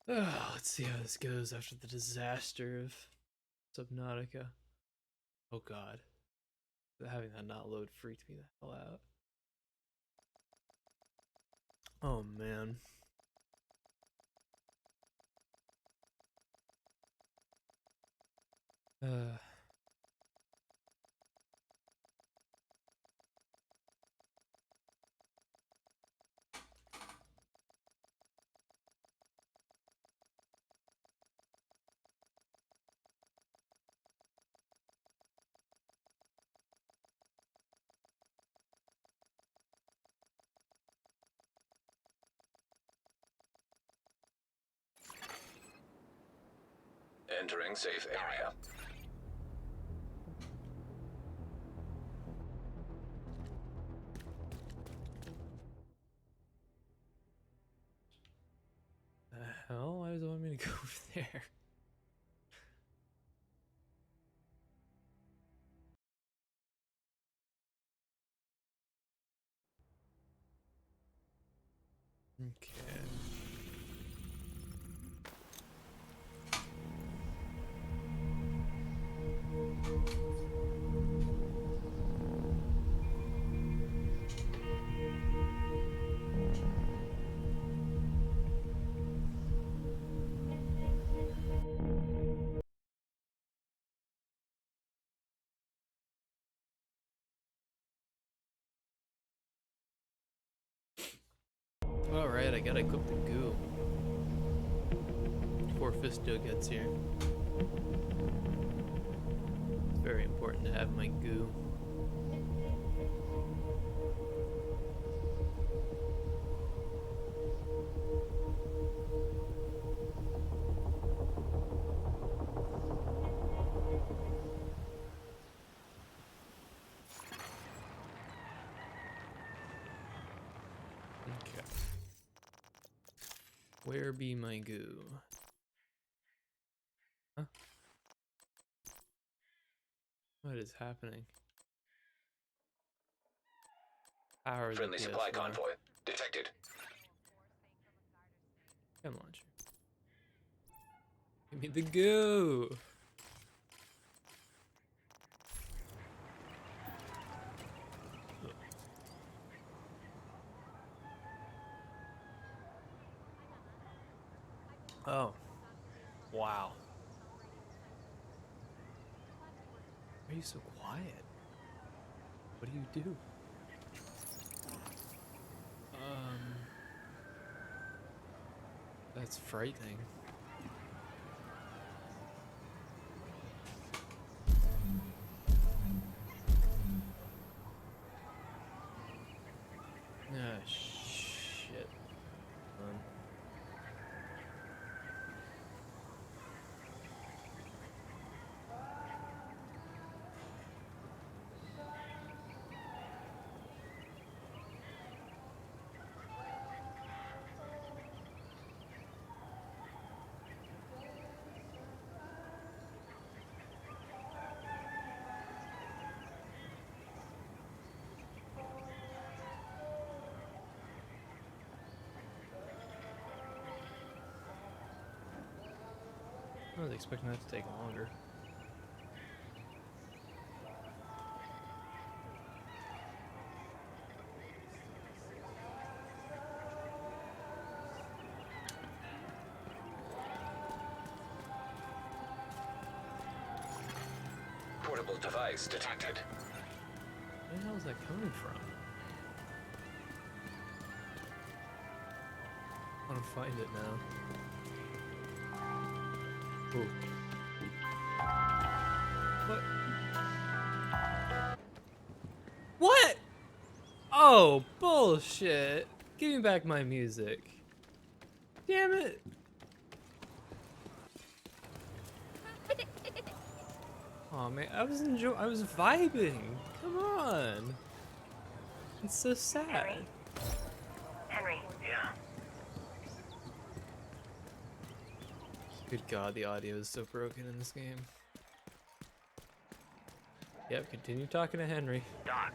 Let's see how this goes after the disaster of Subnautica. Oh god. Having that not load freaked me the hell out. Oh man. Uh Entering safe area. the hell? Why does it want me to go over there? Okay. Alright, I gotta equip the goo before Fisto gets here. It's very important to have my goo. Okay. Where be my goo? Huh? What is happening? Power the Friendly supply PS4. convoy detected. Come launcher. Give me the goo! Oh. Wow. Why are you so quiet? What do you do? That's frightening. Ah, shit. I was expecting that to take longer. Portable device detected. Where the hell is that coming from? I want to find it now. Ooh. What? What? Oh, bullshit. Give me back my music. Damn it. Oh man, I was vibing. Come on. It's so sad. Henry. Yeah. Good god, the audio is so broken in this game. Yep, continue talking to Henry. Doc.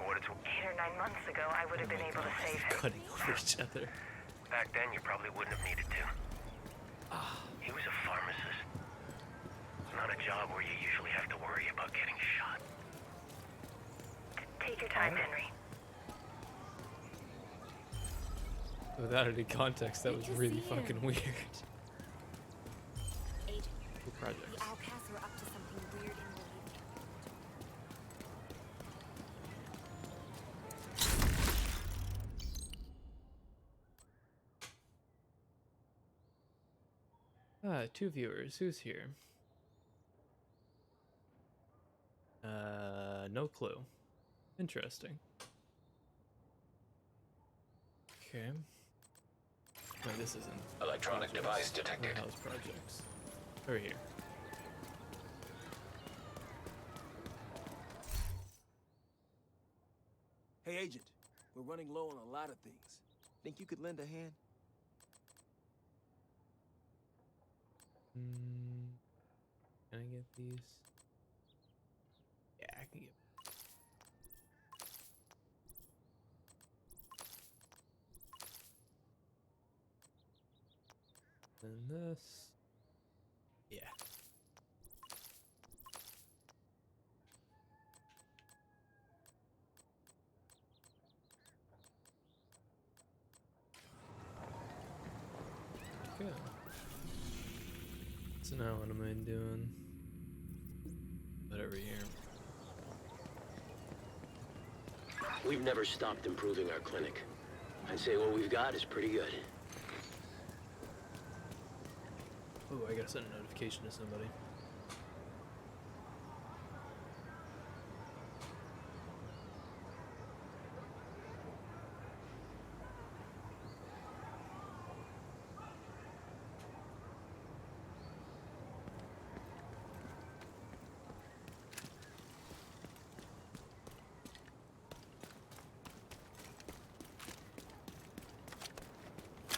What it's 8 or 9 months ago, I would have been able to save him. Cutting over each other. Back then, you probably wouldn't have needed to. He was a pharmacist. It's not a job where you usually have to worry about getting shot. Take your time, Henry. Without any context, that was really fucking weird. Agent, Cool projects. the outcasts are up to something weird in Bolivia. Two viewers. Who's here? No clue. Interesting. Okay. Wait, this isn't Electronic device detected. warehouse projects. Over here. Hey, Agent. We're running low on a lot of things. Think you could lend a hand? Can I get these? Yeah, I can get. And this. Yeah. Good. So now what am I doing? Whatever here. We've never stopped improving our clinic. I'd say what we've got is pretty good. Oh, I gotta send a notification to somebody.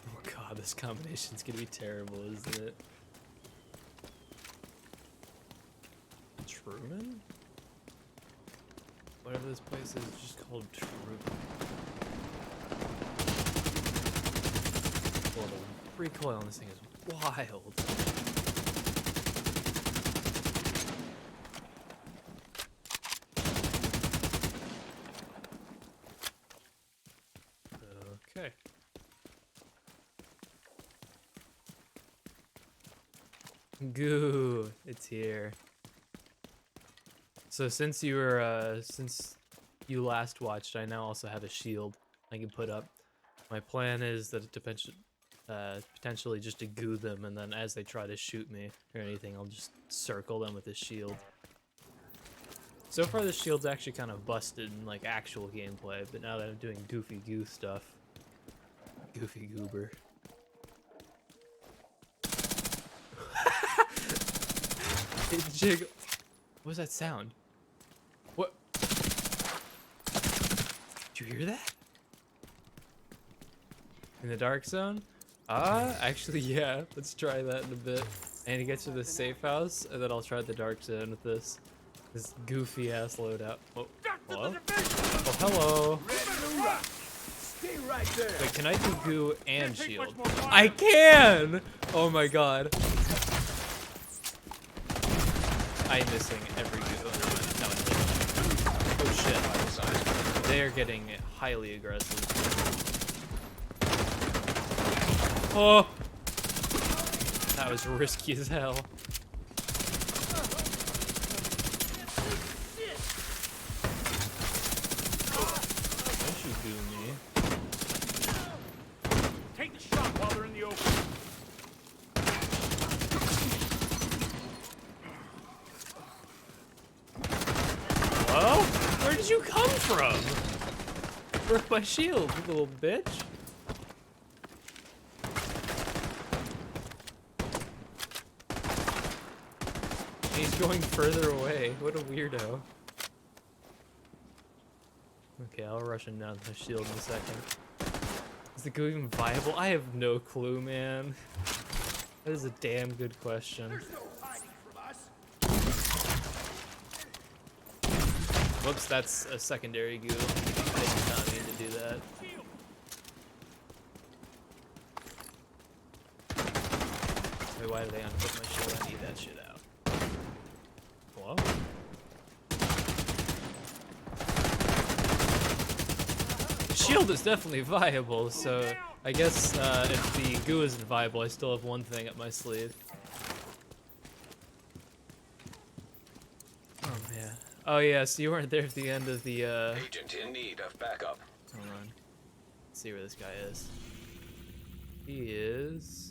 Oh god, this combination's gonna be terrible, isn't it? Truman? Whatever this place is, it's just called Truman. Well, the recoil on this thing is wild. Okay. Goo, it's here. So since you were, since you last watched, I now also have a shield I can put up. My plan is that potentially just to goo them, and then as they try to shoot me or anything, I'll just circle them with a shield. So far, the shield's actually kind of busted in like actual gameplay, but now that I'm doing goofy goo stuff, goofy goober. It jiggle. What was that sound? What? Did you hear that? In the dark zone? Actually, yeah. Let's try that in a bit. I need to get to the safe house, and then I'll try the dark zone with this goofy ass loadout. Oh, hello? Oh, hello. Stay right there. Wait, can I do goo and shield? I can! Oh my god. I'm missing every goo. No, oh shit. They are getting highly aggressive. Oh! That was risky as hell. Don't you goo me. Take the shot while they're in the open. Hello? Where did you come from? Broke my shield, you little bitch. He's going further away. What a weirdo. Okay, I'll rush him down to the shield in a second. Is the goo even viable? I have no clue, man. That is a damn good question. Whoops, that's a secondary goo. I did not mean to do that. Wait, why did they unput my shield? I need that shit out. Hello? Shield is definitely viable, so I guess if the goo isn't viable, I still have one thing up my sleeve. Oh man. Oh yeah, so you weren't there at the end of the Agent in need of backup. hold on. Let's see where this guy is. He is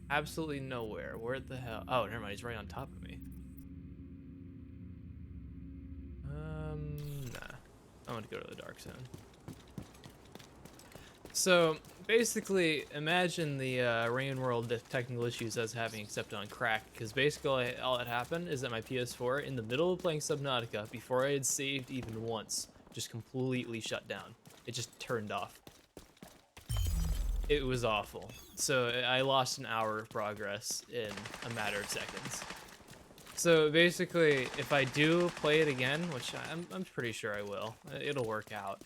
absolutely nowhere. Where the hell? Oh, never mind. He's right on top of me. Nah. I want to go to the dark zone. So basically, imagine the Rain World technical issues I was having, except on crack. Because basically, all that happened is that my PS4, in the middle of playing Subnautica, before I had saved even once, just completely shut down. It just turned off. It was awful. So I lost an hour of progress in a matter of seconds. So basically, if I do play it again, which I'm pretty sure I will, it'll work out.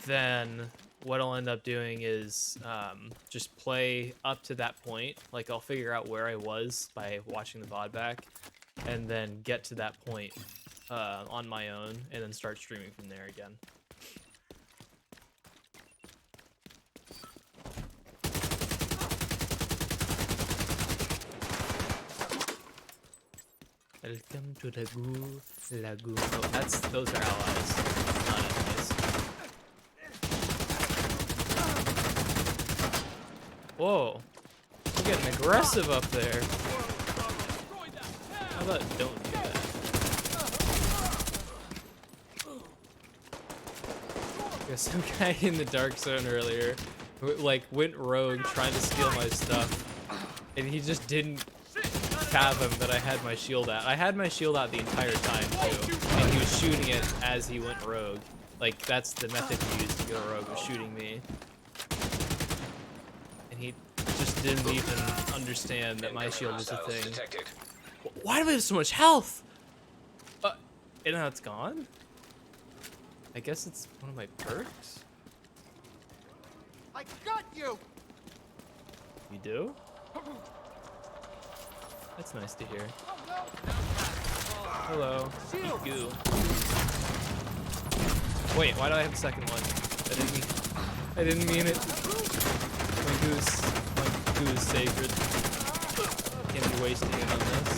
Then what I'll end up doing is just play up to that point. Like I'll figure out where I was by watching the VOD back, and then get to that point on my own, and then start streaming from there again. Welcome to the Goo Lagoon. Oh, those are allies, not enemies. Whoa, I'm getting aggressive up there. How about don't do that? There's some guy in the dark zone earlier who like went rogue trying to steal my stuff, and he just didn't fathom that I had my shield out. I had my shield out the entire time too, and he was shooting it as he went rogue. Like that's the method he used to go rogue, was shooting me. And he just didn't even understand that my shield was a thing. Detected. Why do I have so much health? And now it's gone? I guess it's one of my perks? I got you! You do? That's nice to hear. Hello. Eat goo. Wait, why do I have a second one? I didn't mean it. My goo is sacred. Can't be wasting it on this.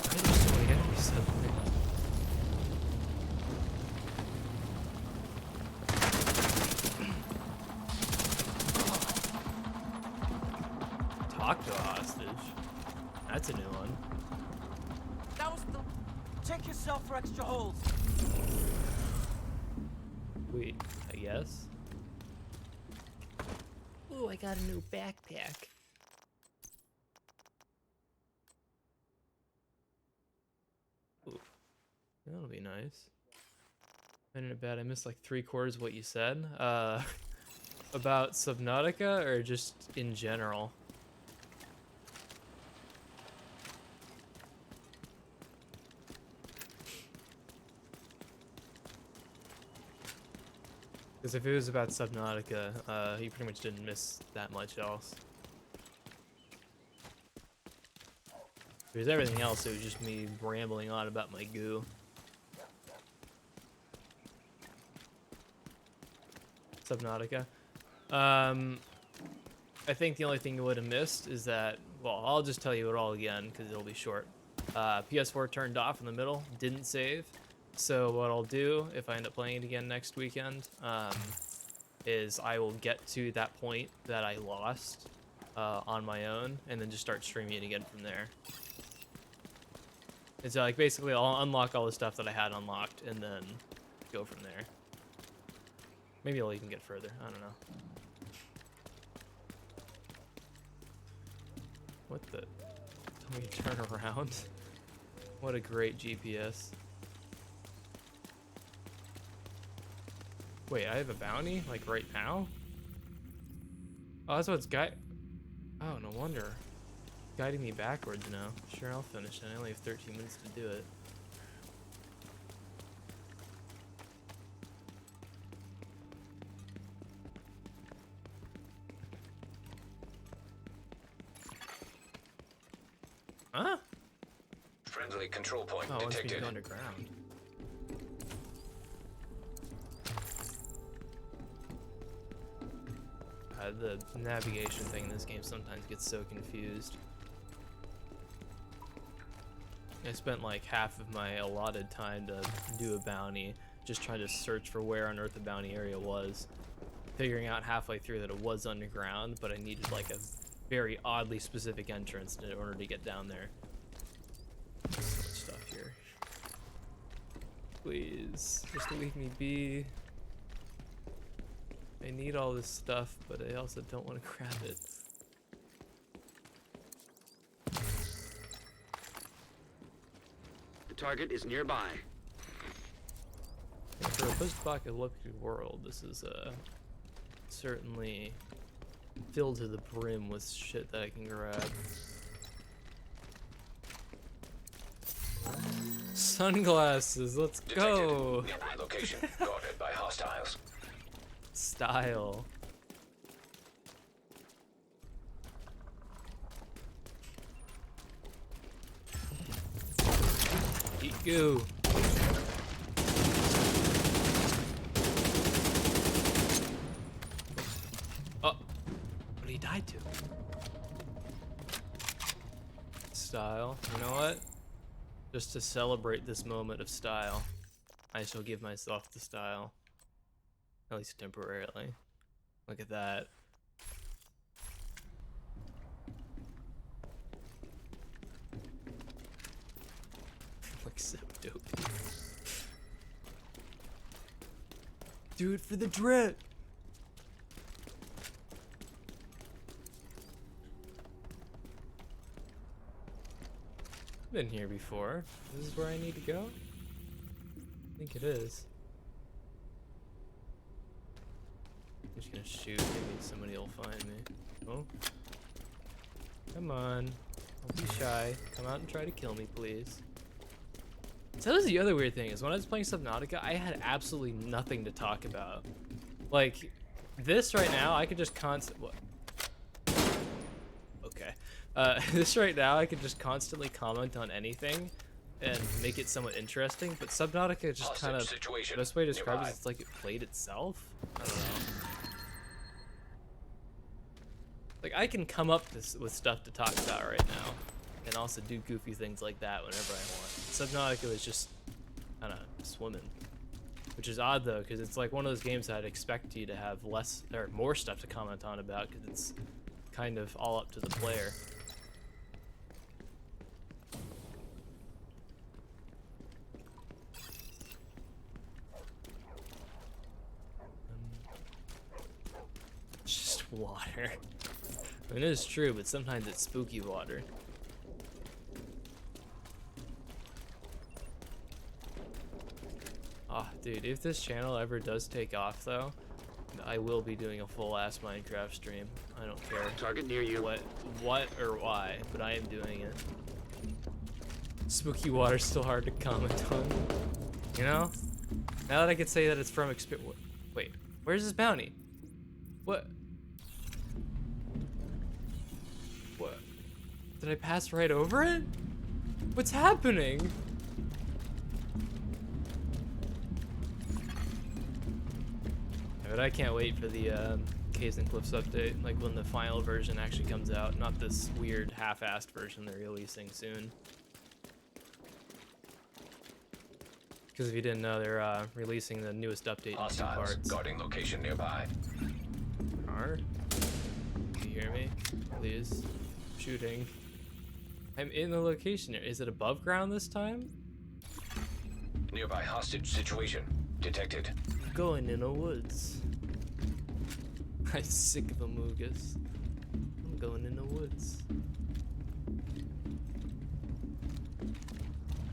Why are there so many enemies suddenly? Talk to a hostage. That's a new one. That was the... Check yourself for extra holes. Wait, I guess. Ooh, I got a new backpack. Ooh, that'll be nice. Minute bad. I missed like 3/4 of what you said. About Subnautica or just in general? Because if it was about Subnautica, he pretty much didn't miss that much else. If it was everything else, it was just me rambling on about my goo. Subnautica. I think the only thing you would have missed is that, well, I'll just tell you it all again because it'll be short. PS4 turned off in the middle, didn't save. So what I'll do if I end up playing it again next weekend is I will get to that point that I lost on my own and then just start streaming it again from there. And so like basically I'll unlock all the stuff that I had unlocked and then go from there. Maybe I'll even get further, I don't know. What the? Tell me to turn around. What a great GPS. Wait, I have a bounty? Like right now? Oh, that's what's oh, no wonder. Guiding me backwards now. Sure, I'll finish it. I only have 13 minutes to do it. Huh? Friendly control point Oh, once we detected. go underground. The navigation thing in this game sometimes gets so confused. I spent like half of my allotted time to do a bounty, just trying to search for where on earth the bounty area was. Figuring out halfway through that it was underground, but I needed like a very oddly specific entrance in order to get down there. So much stuff here. Please, just leave me be. I need all this stuff, but I also don't want to grab it. The target is nearby. Yeah, for a post-apocalyptic world, this is certainly filled to the brim with shit that I can grab. Sunglasses, let's go! Detected. Nearby location guarded by hostiles. Style. Eat goo. Oh, what did he die to? Style. You know what? Just to celebrate this moment of style, I shall give myself the style. At least temporarily. Look at that. Looks so dope. Do it for the drip! Been here before. This is where I need to go? I think it is. I'm just gonna shoot, maybe somebody will find me. Oh. Come on. Don't be shy. Come out and try to kill me, please. So that was the other weird thing, is when I was playing Subnautica, I had absolutely nothing to talk about. Like, this right now, I could just what? Okay. This right now, I could just constantly comment on anything and make it somewhat interesting, but Subnautica just Hostage kind of, situation the best way to describe it nearby. is it's like it played itself? I don't know. Like, I can come up with stuff to talk about right now, and also do goofy things like that whenever I want. Subnautica was just, I don't know, swimming. Which is odd, though, because it's like one of those games that I'd expect you to have less, or more stuff to comment on about, because it's kind of all up to the player. Just water. I mean, it is true, but sometimes it's spooky water. Ah, dude, if this channel ever does take off, though, I will be doing a full-ass Minecraft stream. I don't care Target near you. what or why, but I am doing it. Spooky water's still hard to comment on. You know? Now that I could say that it's from wait, where's this bounty? What? What? Did I pass right over it? What's happening? But I can't wait for the Caves and Cliffs update, like when the final version actually comes out, not this weird half-assed version they're releasing soon. Because if you didn't know, they're releasing the newest update in 2 Hostiles parts. guarding location nearby. Arr. Can you hear me? Please. Shooting. I'm in the location here. Is it above ground this time? Nearby hostage situation detected. Going in the woods. I'm sick of Amogus. I'm going in the woods.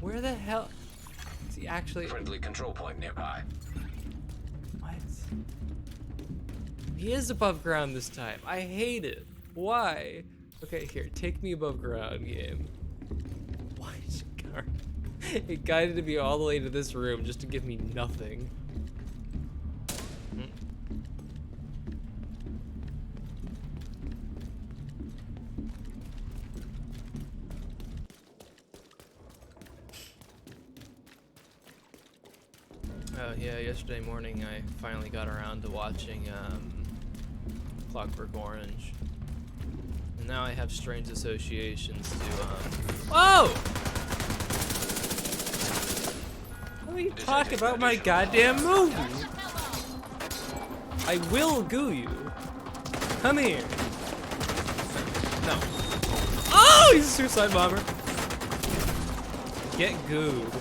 Where the hell is he actually? Friendly control point nearby. What? He is above ground this time. I hate it. Why? Okay, here, take me above ground, game. Why is it guard? It guided me all the way to this room just to give me nothing. Oh yeah, yesterday morning I finally got around to watching Clockwork Orange. And now I have strange associations to Whoa! Let me talk about my goddamn movie! I will goo you. Come here. No. Oh, he's a suicide bomber. Get gooed.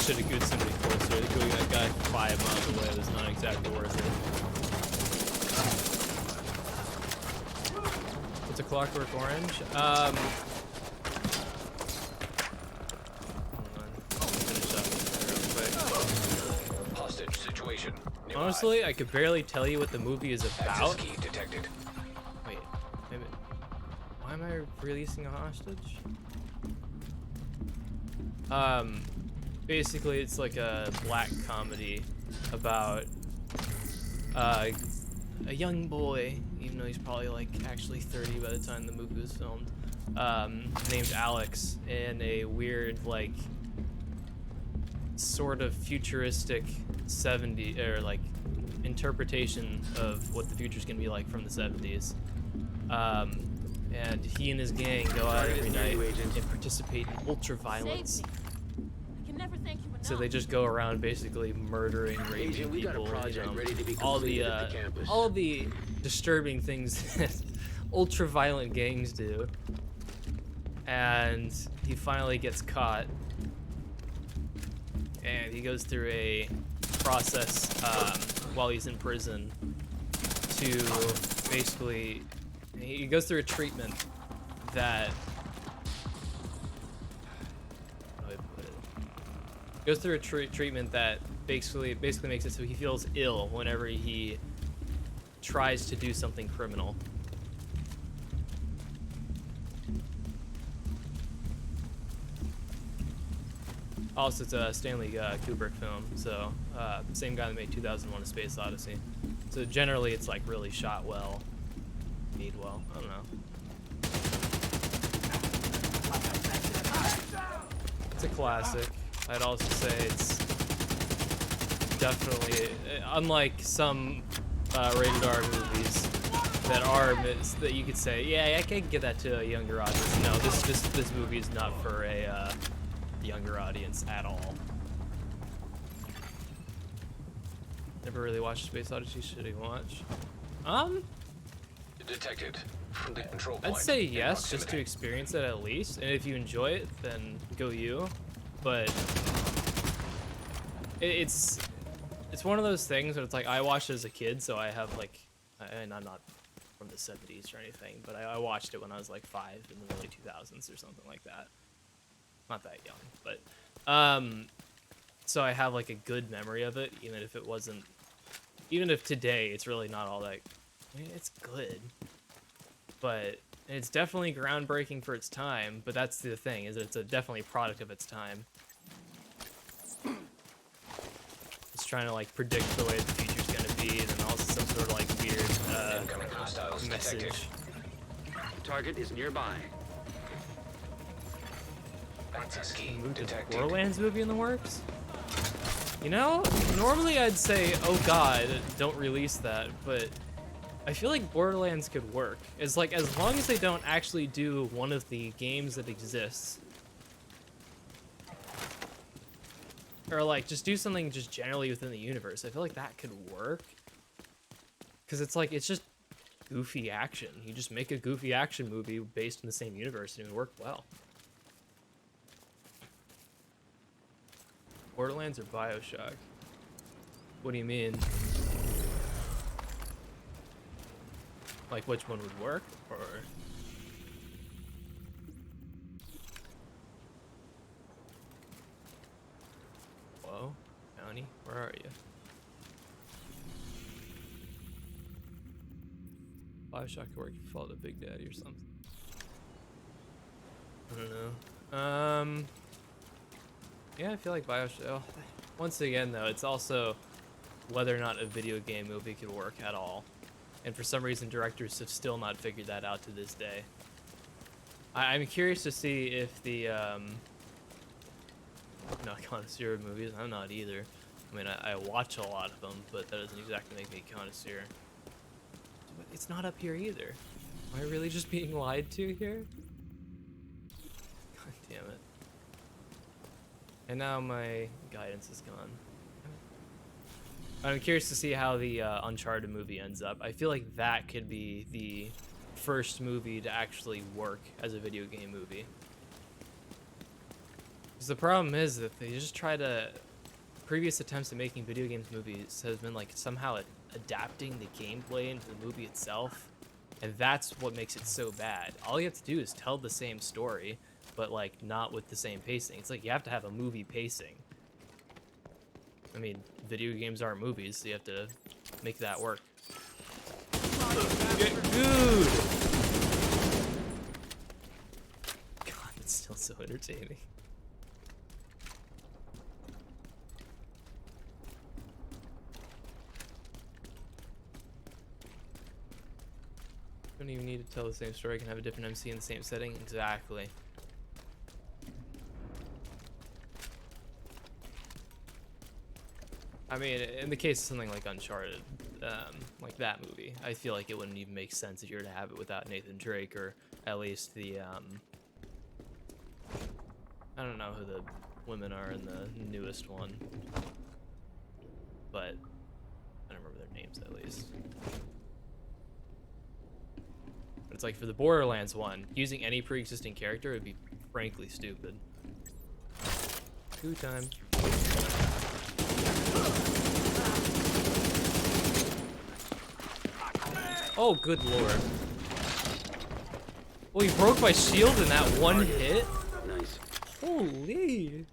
Should have gooed somebody closer. Gooing that guy 5 miles away was not exactly worth it. What's a Clockwork Orange? Hold on. Finish up real quick. Hostage situation. Nearby. Honestly, I could barely tell you what the movie is Access about. key detected. Wait, maybe. Why am I releasing a hostage? Basically, it's like a black comedy about a young boy, even though he's probably like actually 30 by the time the movie was filmed, named Alex, in a weird like sort of futuristic 70s or like interpretation of what the future's gonna be like from the 70s. And he and his gang go out every night and participate in ultra-violence. I can never thank you enough. So they just go around basically murdering, raping Agent, we got a people, project ready to be all completed at the campus. all the disturbing things that ultra-violent gangs do. And he finally gets caught, and he goes through a process while he's in prison to basically he goes through a treatment that how do I put it? Goes through a treatment that basically makes it so he feels ill whenever he tries to do something criminal. Also, it's a Stanley Kubrick film, so same guy that made 2001: A Space Odyssey. So generally, it's like really shot well, made well. I don't know. It's a classic. I'd also say it's definitely, unlike some rated R movies that you could say, yeah, I can get that to a younger audience. No, this movie is not for a younger audience at all. Never really watched Space Odyssey. Should he watch? Detected from the control point. I'd say in yes, just to proximity. experience it at least. And if you enjoy it, then go you. But it's one of those things where it's like I watched it as a kid, so I have like, and I'm not from the 70s or anything, but I watched it when I was like 5 in the early 2000s or something like that. Not that young, but so I have like a good memory of it, even if today it's really not all that. I mean, it's good, but it's definitely groundbreaking for its time. But that's the thing, is that it's definitely a product of its time. It's trying to like predict the way the future's gonna be, and then also some sort of like weird Incoming hostiles message. detected. Target is nearby. Access key Moved to the detected. Borderlands movie in the works? You know, normally I'd say, oh god, don't release that, but I feel like Borderlands could work. It's like, as long as they don't actually do one of the games that exists, or like just do something just generally within the universe, I feel like that could work. Because it's like, it's just goofy action. You just make a goofy action movie based in the same universe and it would work well. Borderlands or BioShock? What do you mean? Like which one would work, or? Whoa, Bounty, where are you? BioShock could work if you followed a Big Daddy or something. I don't know. Yeah, I feel like BioShock. Oh, once again, though, it's also whether or not a video game movie could work at all. And for some reason, directors have still not figured that out to this day. I'm curious to see if the not connoisseur of movies. I'm not either. I mean, I watch a lot of them, but that doesn't exactly make me a connoisseur. But it's not up here either. Am I really just being lied to here? God damn it. And now my guidance is gone. I'm curious to see how the Uncharted movie ends up. I feel like that could be the first movie to actually work as a video game movie. Because the problem is that they just try to... Previous attempts at making video games movies has been like somehow adapting the gameplay into the movie itself. And that's what makes it so bad. All you have to do is tell the same story, but like not with the same pacing. It's like you have to have a movie pacing. I mean, video games aren't movies, so you have to make that work. Get good! God, it's still so entertaining. Don't even need to tell the same story. I can have a different MC in the same setting. Exactly. I mean, in the case of something like Uncharted, like that movie, I feel like it wouldn't even make sense if you were to have it without Nathan Drake, or at least the, I don't know who the women are in the newest one, but I don't remember their names at least. But it's like for the Borderlands one, using any pre-existing character would be frankly stupid. Coup time. Oh, good lord. Oh, he broke my shield in that one hit? Nice. Holy.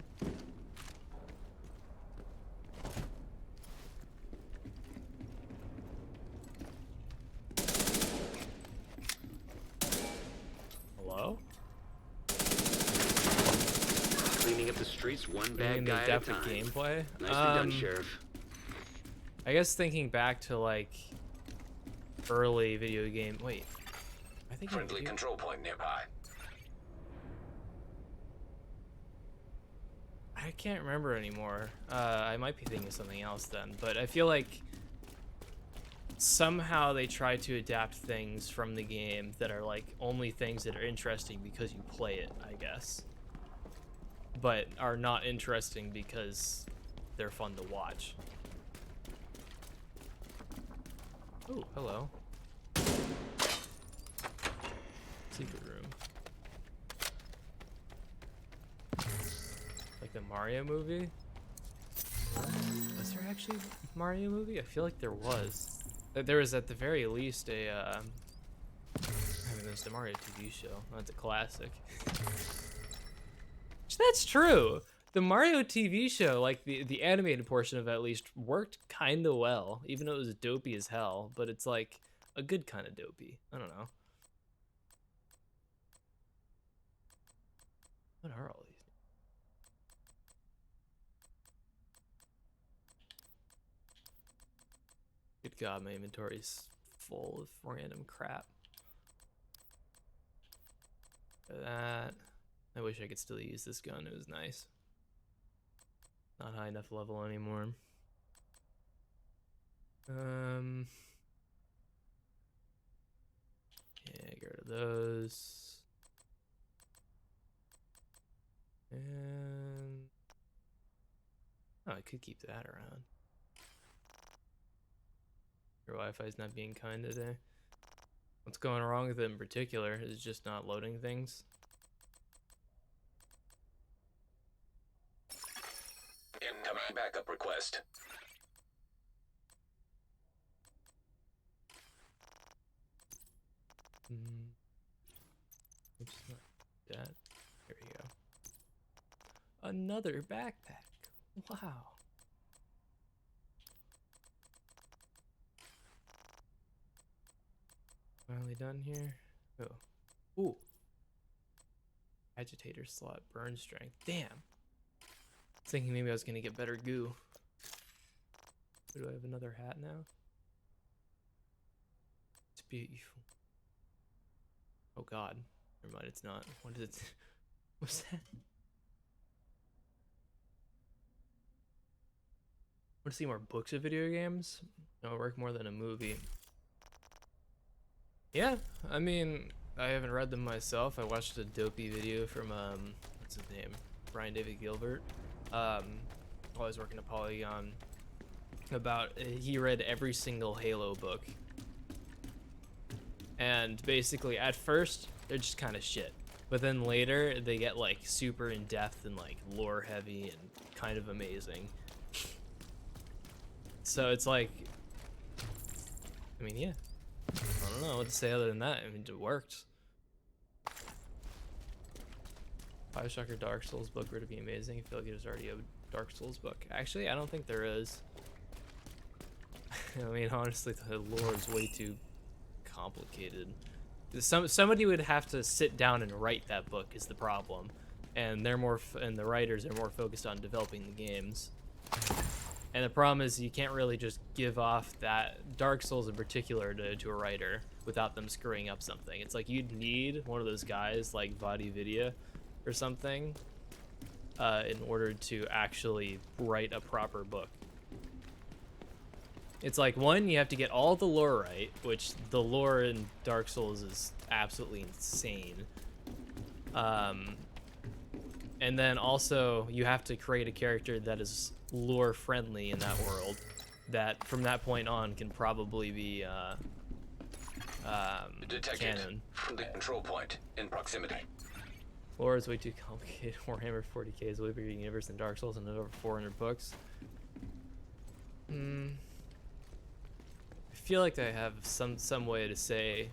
Hello? Cleaning up the streets one bad Bringing the guy at a depth of time. gameplay? Nicely done, Sheriff. I guess thinking back to like early video game. Wait, I think Friendly control point nearby. I can't remember anymore. I might be thinking of something else then, but I feel like somehow they try to adapt things from the game that are like only things that are interesting because you play it, I guess, but are not interesting because they're fun to watch. Oh, hello. Secret room. Like the Mario movie? Was there actually a Mario movie? I feel like there was. There was at the very least a, I mean, there's the Mario TV show. That's a classic. That's true. The Mario TV show, like the animated portion of it at least, worked kind of well, even though it was dopey as hell, but it's like a good kind of dopey. I don't know. What are all these? Good God, my inventory's full of random crap. That. I wish I could still use this gun. It was nice. Not high enough level anymore. Yeah, get rid of those. And oh, I could keep that around. Your Wi-Fi's not being kind today. What's going wrong with it in particular? Is it just not loading things? Incoming backup request. Oops, not that. Here we go. Another backpack. Wow. Finally done here. Oh. Ooh. Agitator slot, burn strength. Damn. Thinking maybe I was gonna get better goo. Do I have another hat now? beautiful. Oh God, never mind. It's not. What is it? What's that? Want to see more books of video games? No, work more than a movie. Yeah, I mean, I haven't read them myself. I watched a dopey video from what's his name, Brian David Gilbert. While I was working at Polygon, about he read every single Halo book, and basically at first they're just kind of shit, but then later they get like super in depth and like lore heavy and kind of amazing. So it's like, I mean, yeah, I don't know what to say other than that. I mean, it worked. Bioshock or Dark Souls book were to be amazing. I feel like there's already a Dark Souls book. Actually, I don't think there is. I mean, honestly, the lore is way too complicated. Somebody would have to sit down and write that book is the problem, and they're more and the writers are more focused on developing the games. And the problem is you can't really just give off that Dark Souls in particular to a writer without them screwing up something. It's like you'd need one of those guys like VaatiVidya or something in order to actually write a proper book. It's like, one, you have to get all the lore right, which the lore in Dark Souls is absolutely insane. And then also you have to create a character that is lore friendly in that world, that from that point on can probably be Detected canon. from the control point in proximity. Lore is way too complicated. Warhammer 40k is a way bigger universe than Dark Souls and over 400 books. I feel like I have some way to say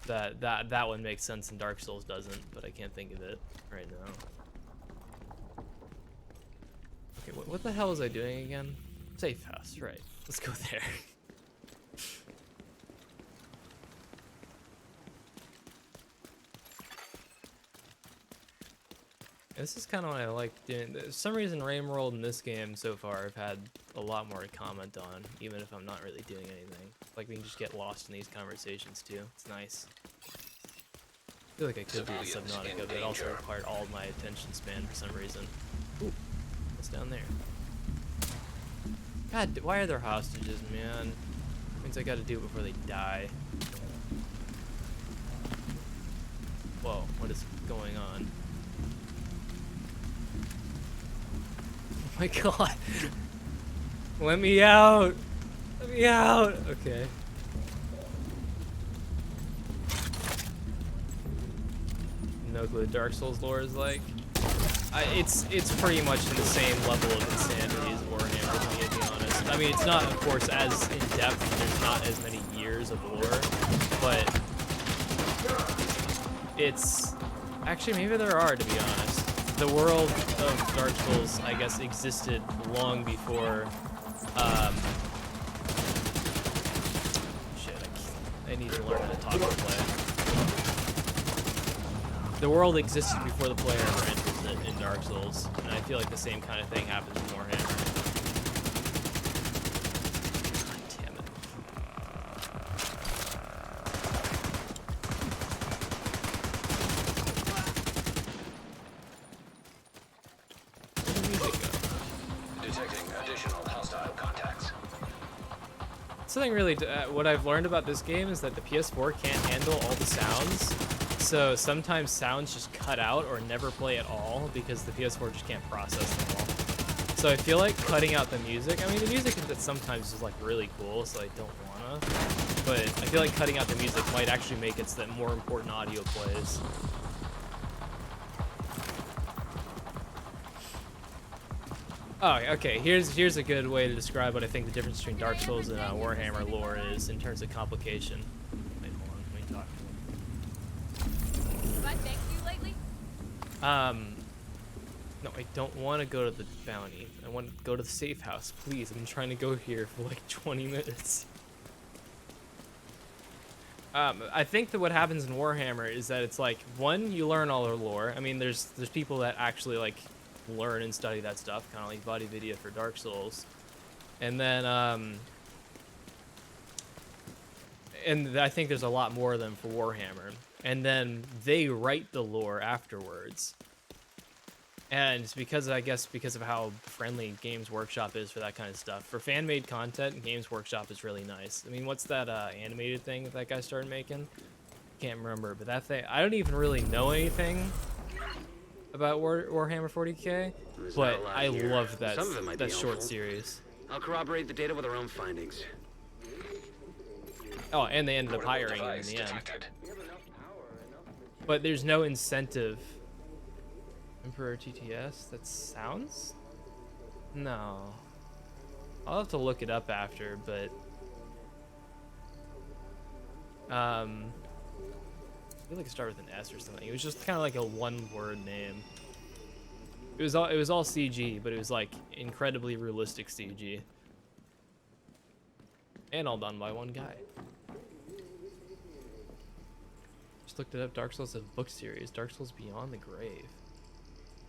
that one makes sense and Dark Souls doesn't, but I can't think of it right now. Okay, what the hell was I doing again? Safe house, right? Let's go there. This is kind of what I like doing. For some reason, Raimworld in this game so far, I've had a lot more to comment on, even if I'm not really doing anything. Like, we can just get lost in these conversations, too. It's nice. I feel like I could do the Civilians Subnautica, in but it also danger. required all of my attention span for some reason. Ooh, what's down there? God, why are there hostages, man? Means I gotta do it before they die. Whoa, what is going on? Oh my god. Let me out. Let me out. Okay. No clue what Dark Souls lore is like. It's pretty much in the same level of insanity as Warhammer, for me, to be honest. I mean, it's not, of course, as in depth. There's not as many years of lore, but it's actually, maybe there are, to be honest. The world of Dark Souls, I guess, existed long before, shit, I need to learn how to talk and play. The world existed before the player ever enters it in Dark Souls, and I feel like the same kind of thing happens in Warhammer. God damn it. Where'd the music go? Detecting additional hostile contacts. Something really, what I've learned about this game is that the PS4 can't handle all the sounds, so sometimes sounds just cut out or never play at all because the PS4 just can't process them all. So I feel like cutting out the music, I mean, the music that sometimes is like really cool, so I don't wanna, but I feel like cutting out the music might actually make it so that more important audio plays. Oh, okay. Here's a good way to describe what I think the difference between Dark Souls and Warhammer lore is in terms of complication. Wait, hold on. Let me talk. Have I thanked you lately? No, I don't want to go to the bounty. I want to go to the safe house, please. I've been trying to go here for like 20 minutes. I think that what happens in Warhammer is that it's like, one, you learn all the lore. I mean, there's people that actually like learn and study that stuff, kind of like VaatiVidya for Dark Souls. And then and I think there's a lot more of them for Warhammer. And then they write the lore afterwards. And it's because, I guess, because of how friendly Games Workshop is for that kind of stuff. For fan-made content, Games Workshop is really nice. I mean, what's that animated thing that guy started making? Can't remember, but that thing, I don't even really know anything about Warhammer 40K, There's but not a lot I here. love that, Some of it might be that short helpful. series. I'll corroborate the data with our own findings. Oh, and they ended up Portable hiring him in device the end. detected. But there's no incentive. Emperor TTS? That sounds? No. I'll have to look it up after, but I feel like it started with an S or something. It was just kind of like a one-word name. It was all CG, but it was like incredibly realistic CG. And all done by one guy. Just looked it up. Dark Souls is a book series. Dark Souls Beyond the Grave.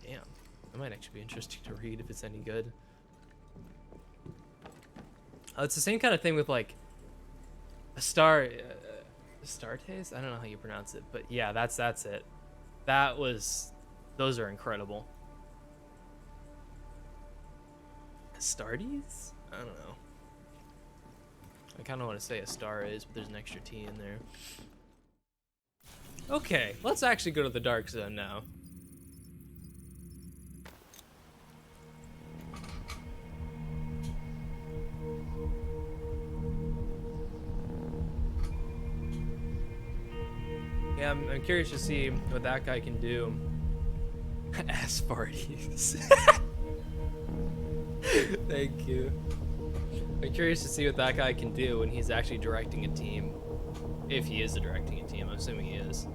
Damn. That might actually be interesting to read if it's any good. It's the same kind of thing with like Astartes? I don't know how you pronounce it, but yeah, that's it. Those are incredible. Astartes? I don't know. I kind of want to say Astartes, but there's an extra T in there. Okay, let's actually go to the Dark Zone now. Yeah, I'm curious to see what that guy can do. Aspartes. Thank you. I'm curious to see what that guy can do when he's actually directing a team. If he is directing a team, I'm assuming he is.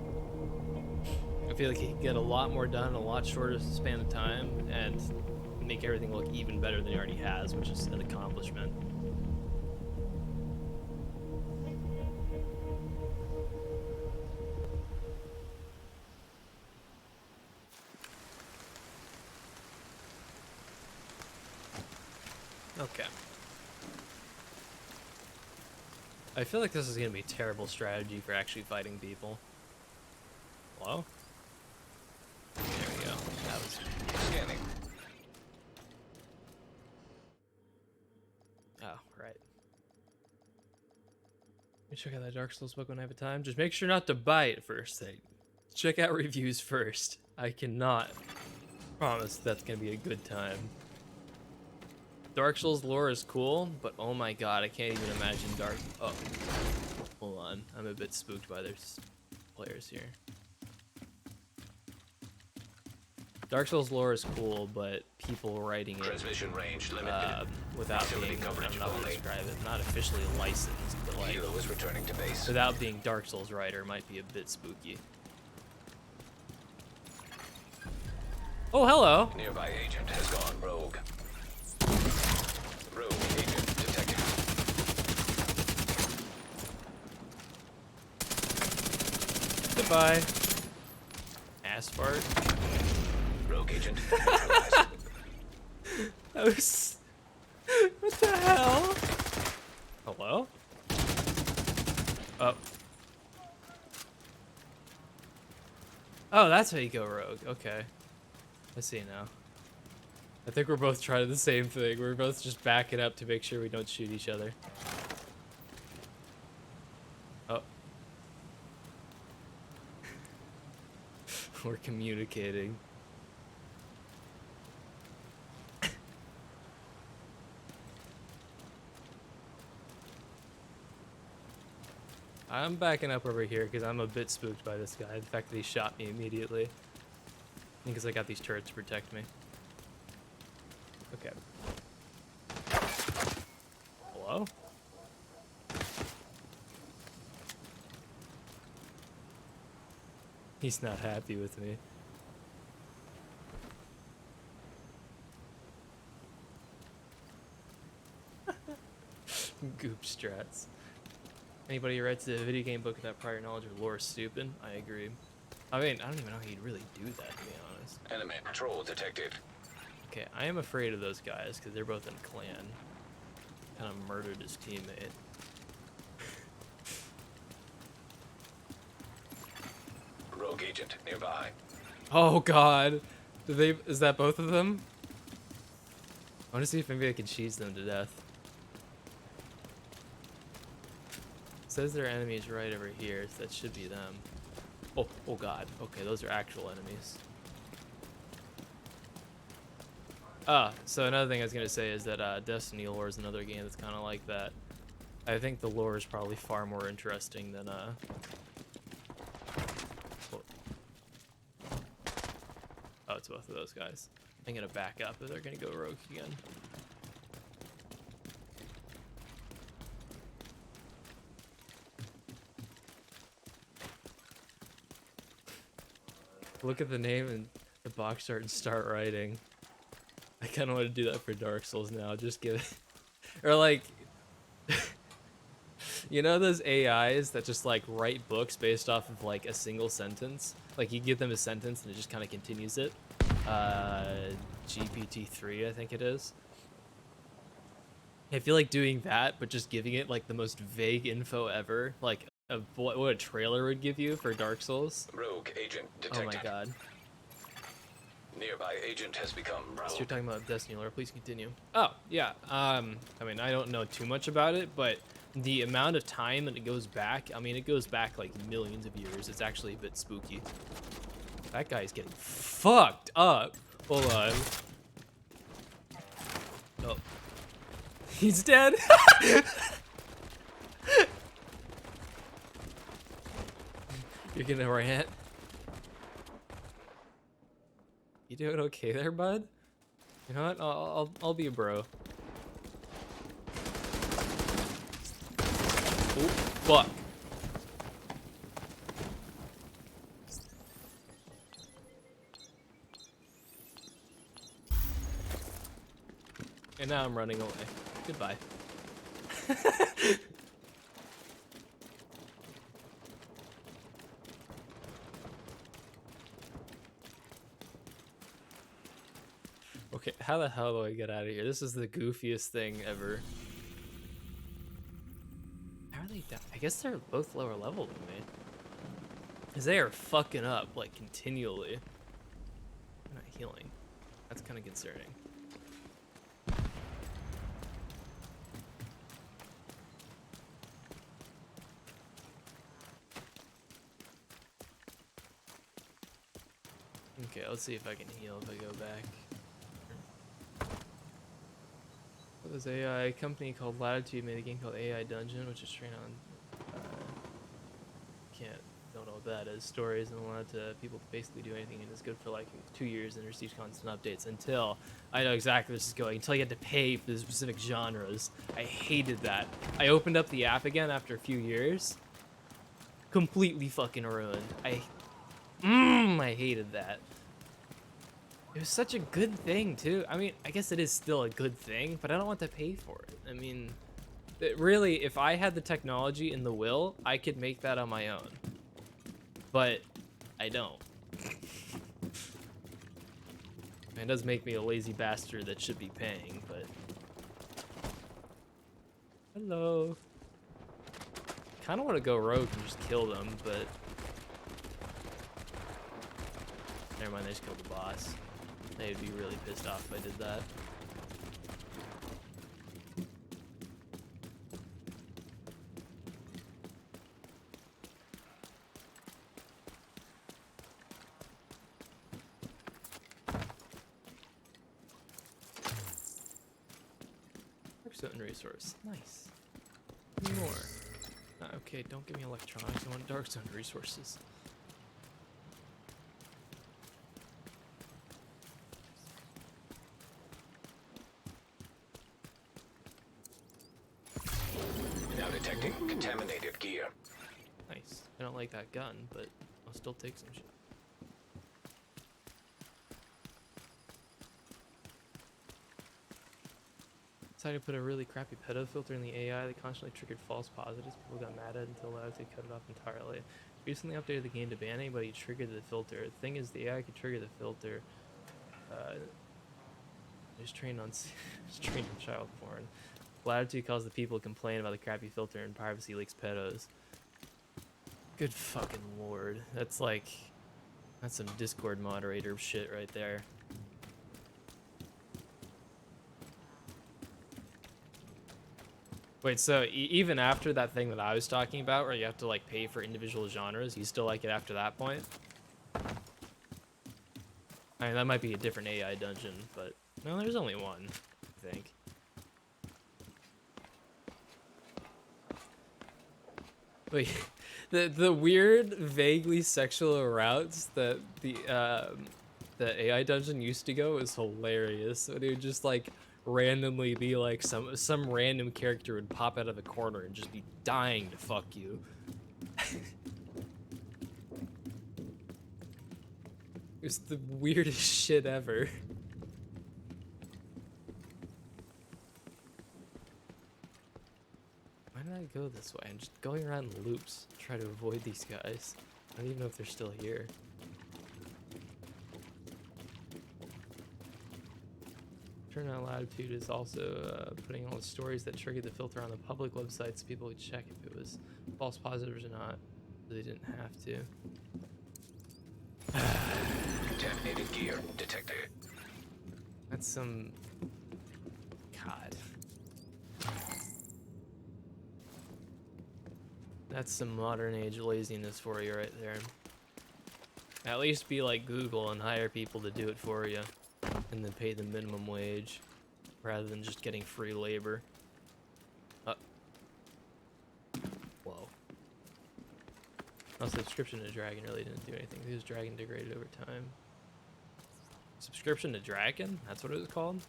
I feel like he can get a lot more done in a lot shorter span of time and make everything look even better than he already has, which is an accomplishment. Okay. I feel like this is going to be terrible strategy for actually fighting people. Hello? There we go. That was... Scanning. Oh, right. Let me check out that Dark Souls book when I have a time. Just make sure not to buy it first. Check out reviews first. I cannot promise that's going to be a good time. Dark Souls lore is cool, but oh my god, I can't even imagine Dark... Oh. Hold on. I'm a bit spooked by their players here. Dark Souls lore is cool, but people writing it Transmission range limited. without Utility being, I coverage don't know how to only. describe it, not officially licensed, but like, Hilo is returning to base. without being Dark Souls writer might be a bit spooky. Oh, hello! Nearby agent has gone rogue. Rogue agent detected. Goodbye. Ass fart. Rogue agent neutralized. That was... What the hell? Hello? Oh. Oh, that's how you go rogue. Okay. I see now. I think we're both trying the same thing. We're both just backing up to make sure we don't shoot each other. Oh. We're communicating. I'm backing up over here because I'm a bit spooked by this guy. The fact that he shot me immediately. Because I got these turrets to protect me. Okay. Hello? He's not happy with me. Goop strats. Anybody who writes a video game book without prior knowledge of lore is stupid. I agree. I mean, I don't even know how you'd really do that, to be honest. Enemy patrol detected. Okay, I am afraid of those guys because they're both in a clan. Kind of murdered his teammate. Rogue agent nearby. Oh god. Is that both of them? I want to see if maybe I can cheese them to death. It says their enemy is right over here, so that should be them. Oh god. Okay, those are actual enemies. So another thing I was gonna say is that Destiny lore is another game that's kind of like that. I think the lore is probably far more interesting than Oh, it's both of those guys. I'm gonna back up, but they're gonna go rogue again. Look at the name and the box art and start writing. I kind of want to do that for Dark Souls now. Just give it, or like, you know those AIs that just like write books based off of like a single sentence? Like you give them a sentence and it just kind of continues it. GPT-3, I think it is. I feel like doing that, but just giving it like the most vague info ever, like what a trailer would give you for Dark Souls. Rogue agent Oh detected. my god. Nearby agent has become So rogue. you're talking about Destiny lore, please continue. Oh, yeah. I mean, I don't know too much about it, but the amount of time that it goes back, I mean, it goes back like millions of years. It's actually a bit spooky. That guy's getting fucked up. Hold on. Oh. He's dead. You're gonna rant. You doing okay there, bud? You know what? I'll be a bro. Oh, fuck. And now I'm running away. Goodbye. Okay, how the hell do I get out of here? This is the goofiest thing ever. How are they down? I guess they're both lower level than me. Because they are fucking up, like, continually. I'm not healing. That's kind of concerning. Okay, let's see if I can heal if I go back. There's a company called Latitude made a game called AI Dungeon, which is trained on don't know what that is. Stories and allowed to people to basically do anything, and it's good for like 2 years and receives constant updates until I know exactly where this is going. Until you had to pay for the specific genres. I hated that. I opened up the app again after a few years. Completely fucking ruined. I hated that. It was such a good thing, too. I mean, I guess it is still a good thing, but I don't want to pay for it. I mean, really, if I had the technology and the will, I could make that on my own. But I don't. It does make me a lazy bastard that should be paying, but... Hello. Kind of want to go rogue and just kill them, but... Never mind, they just killed the boss. They'd be really pissed off if I did that. Dark Zone resource. Nice. Give me more. Okay, don't give me electronics. I want Dark Zone resources. Now detecting contaminated gear. Nice. I don't like that gun, but I'll still take some shit. Decided to put a really crappy pedo filter in the AI that constantly triggered false positives. People got mad at it until Latitude cut it off entirely. Recently updated the game to ban anybody who triggered the filter. The thing is, the AI could trigger the filter. It's trained on child porn. Latitude calls the people who complain about the crappy filter and privacy leaks pedos. Good fucking lord. That's like, that's some Discord moderator shit right there. Wait, so even after that thing that I was talking about, where you have to like pay for individual genres, you still like it after that point? I mean, that might be a different AI dungeon, but no, there's only one, I think. Wait, the weird, vaguely sexual routes that the AI dungeon used to go is hilarious. It would just like randomly be like some random character would pop out of the corner and just be dying to fuck you. It's the weirdest shit ever. Why did I go this way? I'm just going around in loops to try to avoid these guys. I don't even know if they're still here. Turnout Latitude is also putting all the stories that triggered the filter on the public websites so people would check if it was false positives or not. They didn't have to. Contaminated gear detected. That's some... God. That's some modern age laziness for you right there. At least be like Google and hire people to do it for you. And then pay the minimum wage. Rather than just getting free labor. Whoa. Also, subscription to Dragon really didn't do anything. Because Dragon degraded over time. Subscription to Dragon? That's what it was called?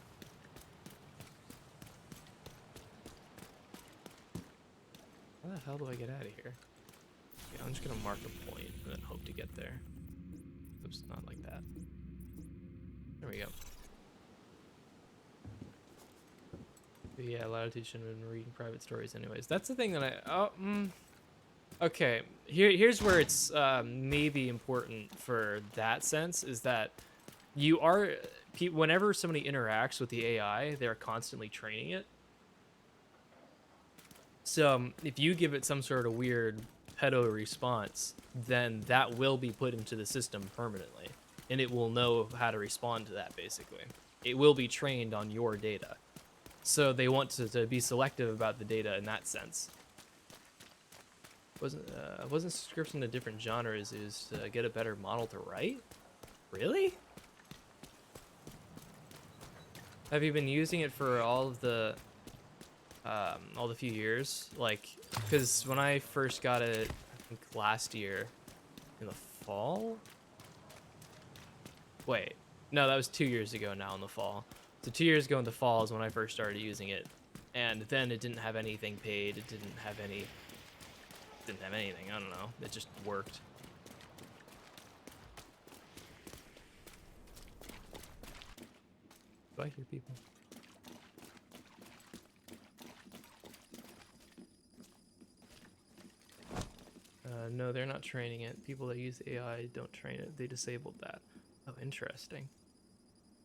How the hell do I get out of here? Yeah, I'm just gonna mark a point and then hope to get there. Oops, not like that. There we go. But yeah, Latitude shouldn't have been reading private stories anyways. That's the thing that okay, here's where it's maybe important for that sense, is that you are, whenever somebody interacts with the AI, they're constantly training it. So if you give it some sort of weird pedo response, then that will be put into the system permanently. And it will know how to respond to that, basically. It will be trained on your data. So they want to be selective about the data in that sense. Wasn't subscription to different genres is to get a better model to write? Really? Have you been using it for all the few years? Like, because when I first got it, I think last year, in the fall? Wait, no, that was 2 years ago now in the fall. So 2 years ago in the fall is when I first started using it. And then it didn't have anything paid, it didn't have anything, I don't know, it just worked. Do I hear people? No, they're not training it. People that use AI don't train it. They disabled that. Oh, interesting.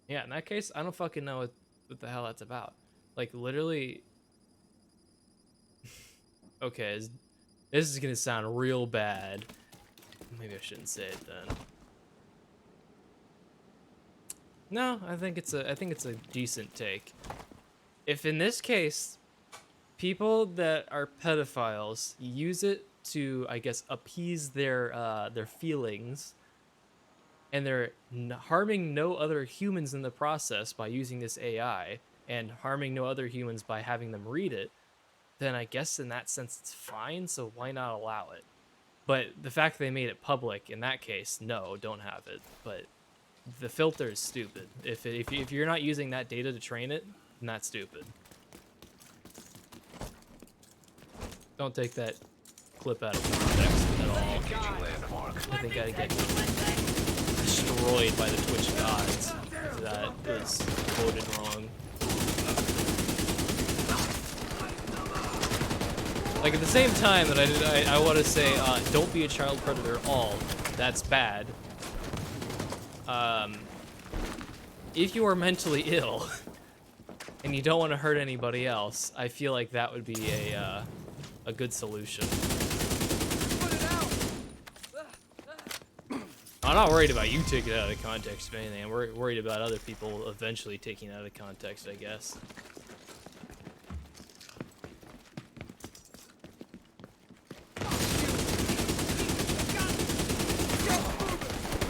Yeah, in that case, I don't fucking know what the hell that's about. Like, literally... Okay, this is gonna sound real bad. Maybe I shouldn't say it then. No, I think it's a decent take. If in this case, people that are pedophiles use it to, I guess, appease their feelings, and they're harming no other humans in the process by using this AI, and harming no other humans by having them read it, then I guess in that sense it's fine, so why not allow it? But the fact that they made it public, in that case, no, don't have it. But the filter is stupid. If you're not using that data to train it, then that's stupid. Don't take that clip out of context at all. I think I'd get destroyed by the Twitch gods if that was quoted wrong. Like, at the same time that I want to say, don't be a child predator at all. That's bad. If you are mentally ill and you don't want to hurt anybody else, I feel like that would be a good solution. I'm not worried about you taking it out of context of anything. I'm worried about other people eventually taking it out of context, I guess.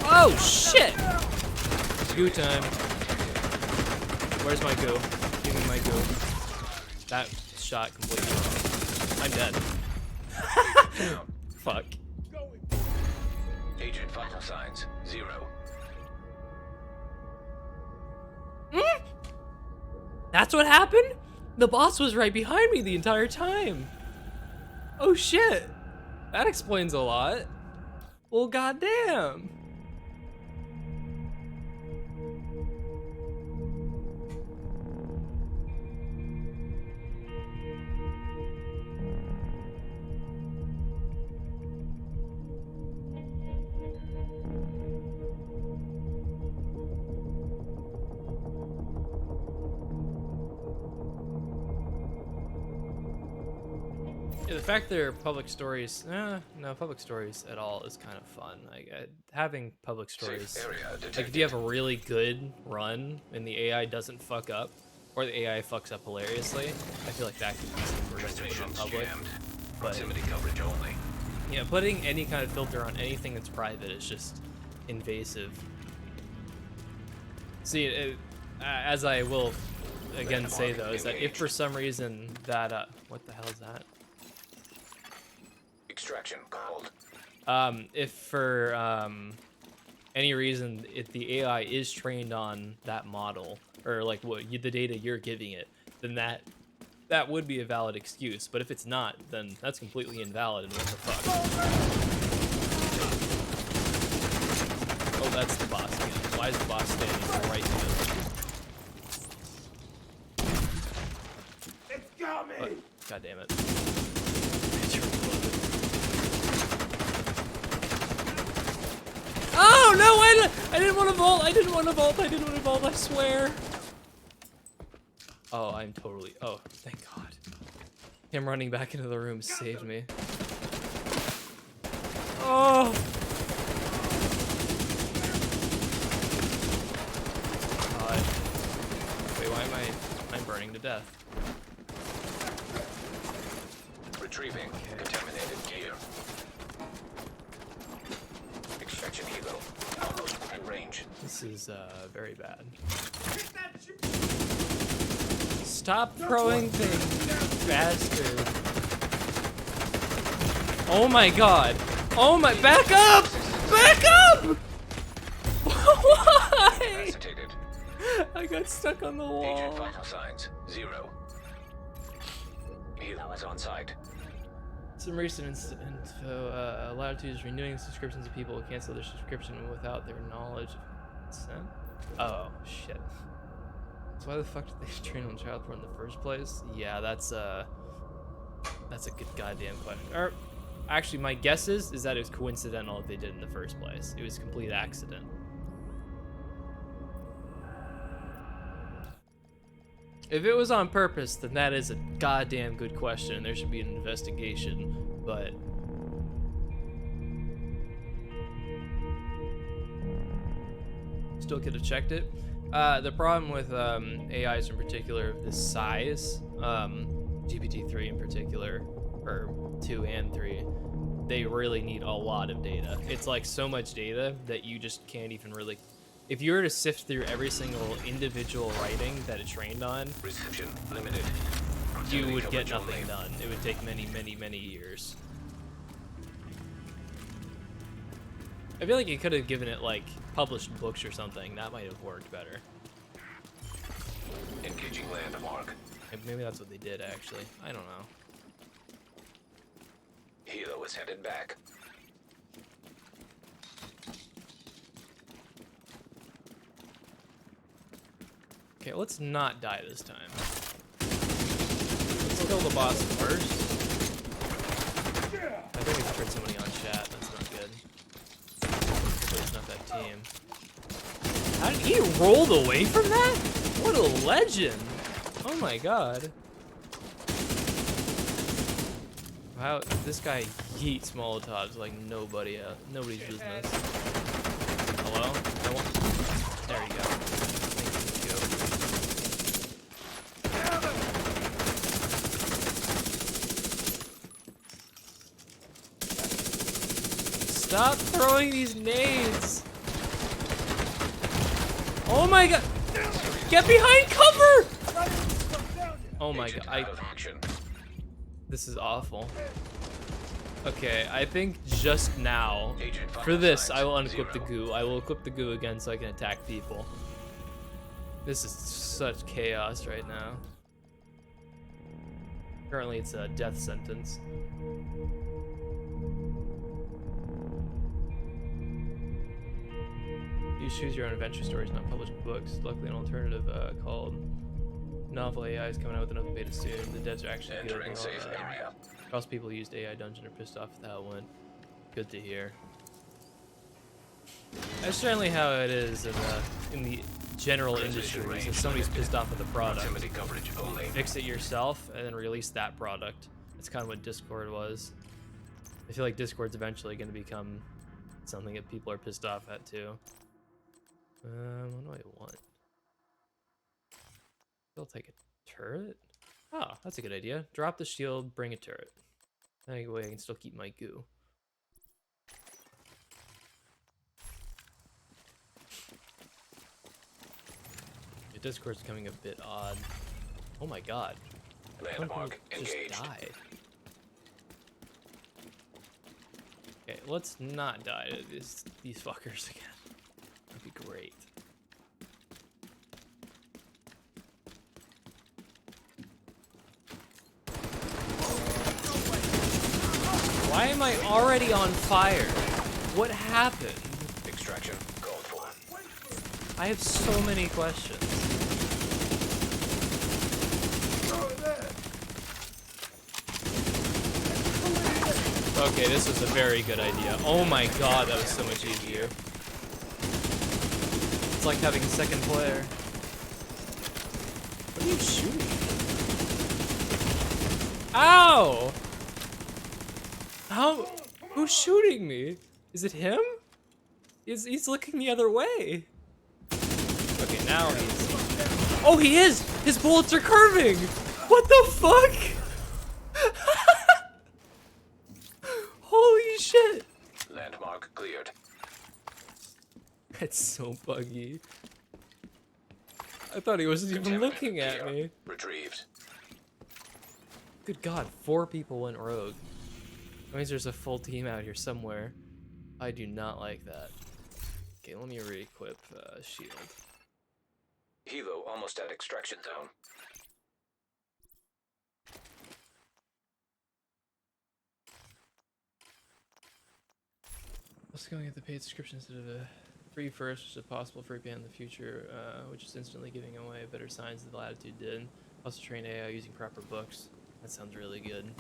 Oh shit! It's goo time. Where's my goo? Give me my goo. That shot completely wrong. I'm dead. Fuck. Agent vital signs 0. That's what happened? The boss was right behind me the entire time. Oh shit. That explains a lot. Well, goddamn. Yeah, the fact there are public stories, no public stories at all is kind of fun. Like having public stories, Safe area like if detected. you have a really good run and the AI doesn't fuck up, or the AI fucks up hilariously, I feel like that could be super good to put on Transmissions public. jammed. But Proximity coverage only. yeah, putting any kind of filter on anything that's private is just invasive. See, as I will again say though, is that if for some reason that what the hell is that? Extraction called. If for any reason if the AI is trained on that model or like the data you're giving it, then that would be a valid excuse. But if it's not, then that's completely invalid. And what the fuck? Oh, that's the boss again. Why is the boss standing right to It's got me! it? God damn it. Oh no! I didn't want to vault. I didn't want to vault. I didn't want to vault. I swear. Oh, I'm totally. Oh, thank God. Him running back into the room saved me. Oh. God. Wait, why am I'm burning to death? Retrieving contaminated gear. Extraction helo. Almost within range. This is very bad. Stop throwing things, bastard. Oh my God. Oh my, back up! Back up! Why? Incapacitated. I got stuck on the Agent wall. vital signs 0. Helo is on site. Some recent info, Latitude is renewing subscriptions of people who cancel their subscription without their knowledge of consent. Oh, shit. So why the fuck did they train on child porn in the first place? Yeah, that's a good goddamn question. Or, actually, my guess is that it was coincidental that they did in the first place. It was a complete accident. If it was on purpose, then that is a goddamn good question. There should be an investigation, but... Still could have checked it. The problem with AIs in particular of this size, GPT-3 in particular, or 2 and 3, they really need a lot of data. It's like so much data that you just can't even really... If you were to sift through every single individual writing that it trained on, Reception limited. you Proximity would get coverage nothing only. done. It would take many, many, many years. I feel like you could have given it like published books or something. That might have worked better. Engaging landmark. Maybe that's what they did actually. I don't know. Helo is headed back. Okay, let's not die this time. Let's kill the boss first. I think we just heard somebody on chat. That's not good. It's not that team. How did he rolled away from that? What a legend! Oh my God. Wow, this guy yeets Molotovs like nobody's business. Stop throwing these nades! Oh my god! Get behind cover! Oh my Agent god, out of action. this is awful. Okay, I think just now, Agent for this, vital I will signs, unequip the 0. goo. I will equip the goo again so I can attack people. This is such chaos right now. Currently, it's a death sentence. You choose your own adventure stories, not published books. Luckily, an alternative called Novel AI is coming out with another beta soon. The devs are actually good. Entering safe area. Most people who used AI Dungeon are pissed off with how it went. Good to hear. That's generally how it is in the general industry. If somebody's pissed off with the product, Proximity coverage only. fix it yourself and then release that product. That's kind of what Discord was. I feel like Discord's eventually going to become something that people are pissed off at too. What do I want? I'll take a turret. Oh, that's a good idea. Drop the shield, bring a turret. That way I can still keep my goo. The Discord's becoming a bit odd. Oh my god. Landmark Just engaged. died. Okay, let's not die to these fuckers again. That'd be great. Why am I already on fire? What happened? Extraction called for. I have so many questions. Okay, this was a very good idea. Oh my god, that was so much easier. It's like having a second player. What are you shooting? Ow! How? Who's shooting me? Is it him? He's looking the other way. Okay, now he's... Oh, he is! His bullets are curving! What the fuck? Holy shit! Landmark cleared. That's so buggy. I thought he wasn't even looking at Here. me. Retrieved. Good god, 4 people went rogue. That means there's a full team out here somewhere. I do not like that. Okay, let me re-equip shield. Hilo almost at extraction zone. Let's go and get the paid subscription instead of a free first, which is a possible free pay in the future, which is instantly giving away better signs than the Latitude did. Also train AI using proper books. That sounds really good.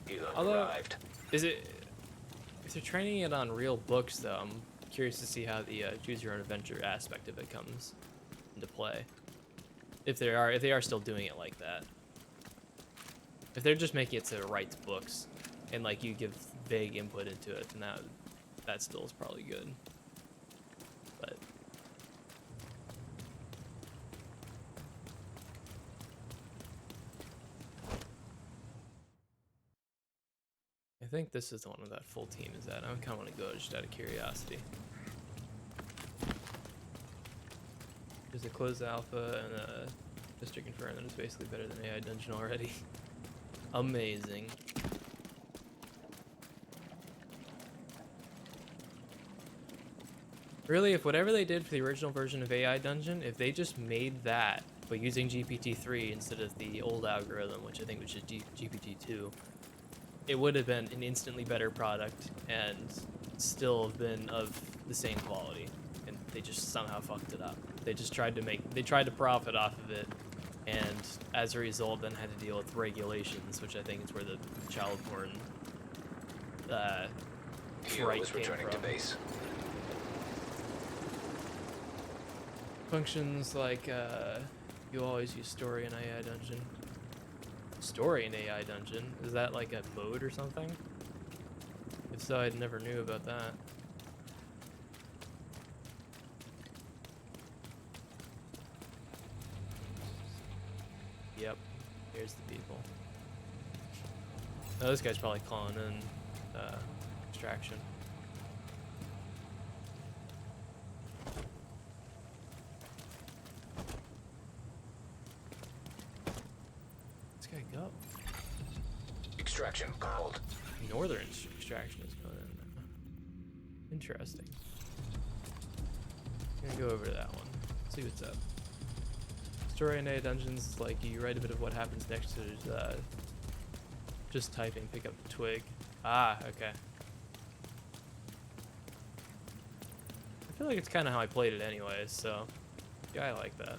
Hilo Although- arrived. Is it... If they're training it on real books, though, I'm curious to see how the choose your own adventure aspect of it comes into play. If they are still doing it like that. If they're just making it to write books and like you give vague input into it, then that still is probably good. But I think this is the one where that full team is at. I kind of want to go just out of curiosity. There's a closed alpha and a District Inferno that is basically better than AI Dungeon already. Amazing. Really, if whatever they did for the original version of AI Dungeon, if they just made that, but using GPT-3 instead of the old algorithm, which I think was just GPT-2, it would have been an instantly better product and still have been of the same quality. And they just somehow fucked it up. They just tried to profit off of it, and as a result then had to deal with regulations, which I think is where the child porn Hilo fright is came returning to from. base. Functions like you always use story in AI Dungeon. Story in AI Dungeon? Is that like a mode or something? If so, I never knew about that. Yep, here's the people. Now this guy's probably calling in extraction. This guy go. Extraction called. Northern extraction is going in. Interesting. I'm gonna go over to that one. See what's up. Story in A dungeons is like you write a bit of what happens next to just typing, pick up the twig. Ah, okay. I feel like it's kind of how I played it anyways, so yeah, I like that.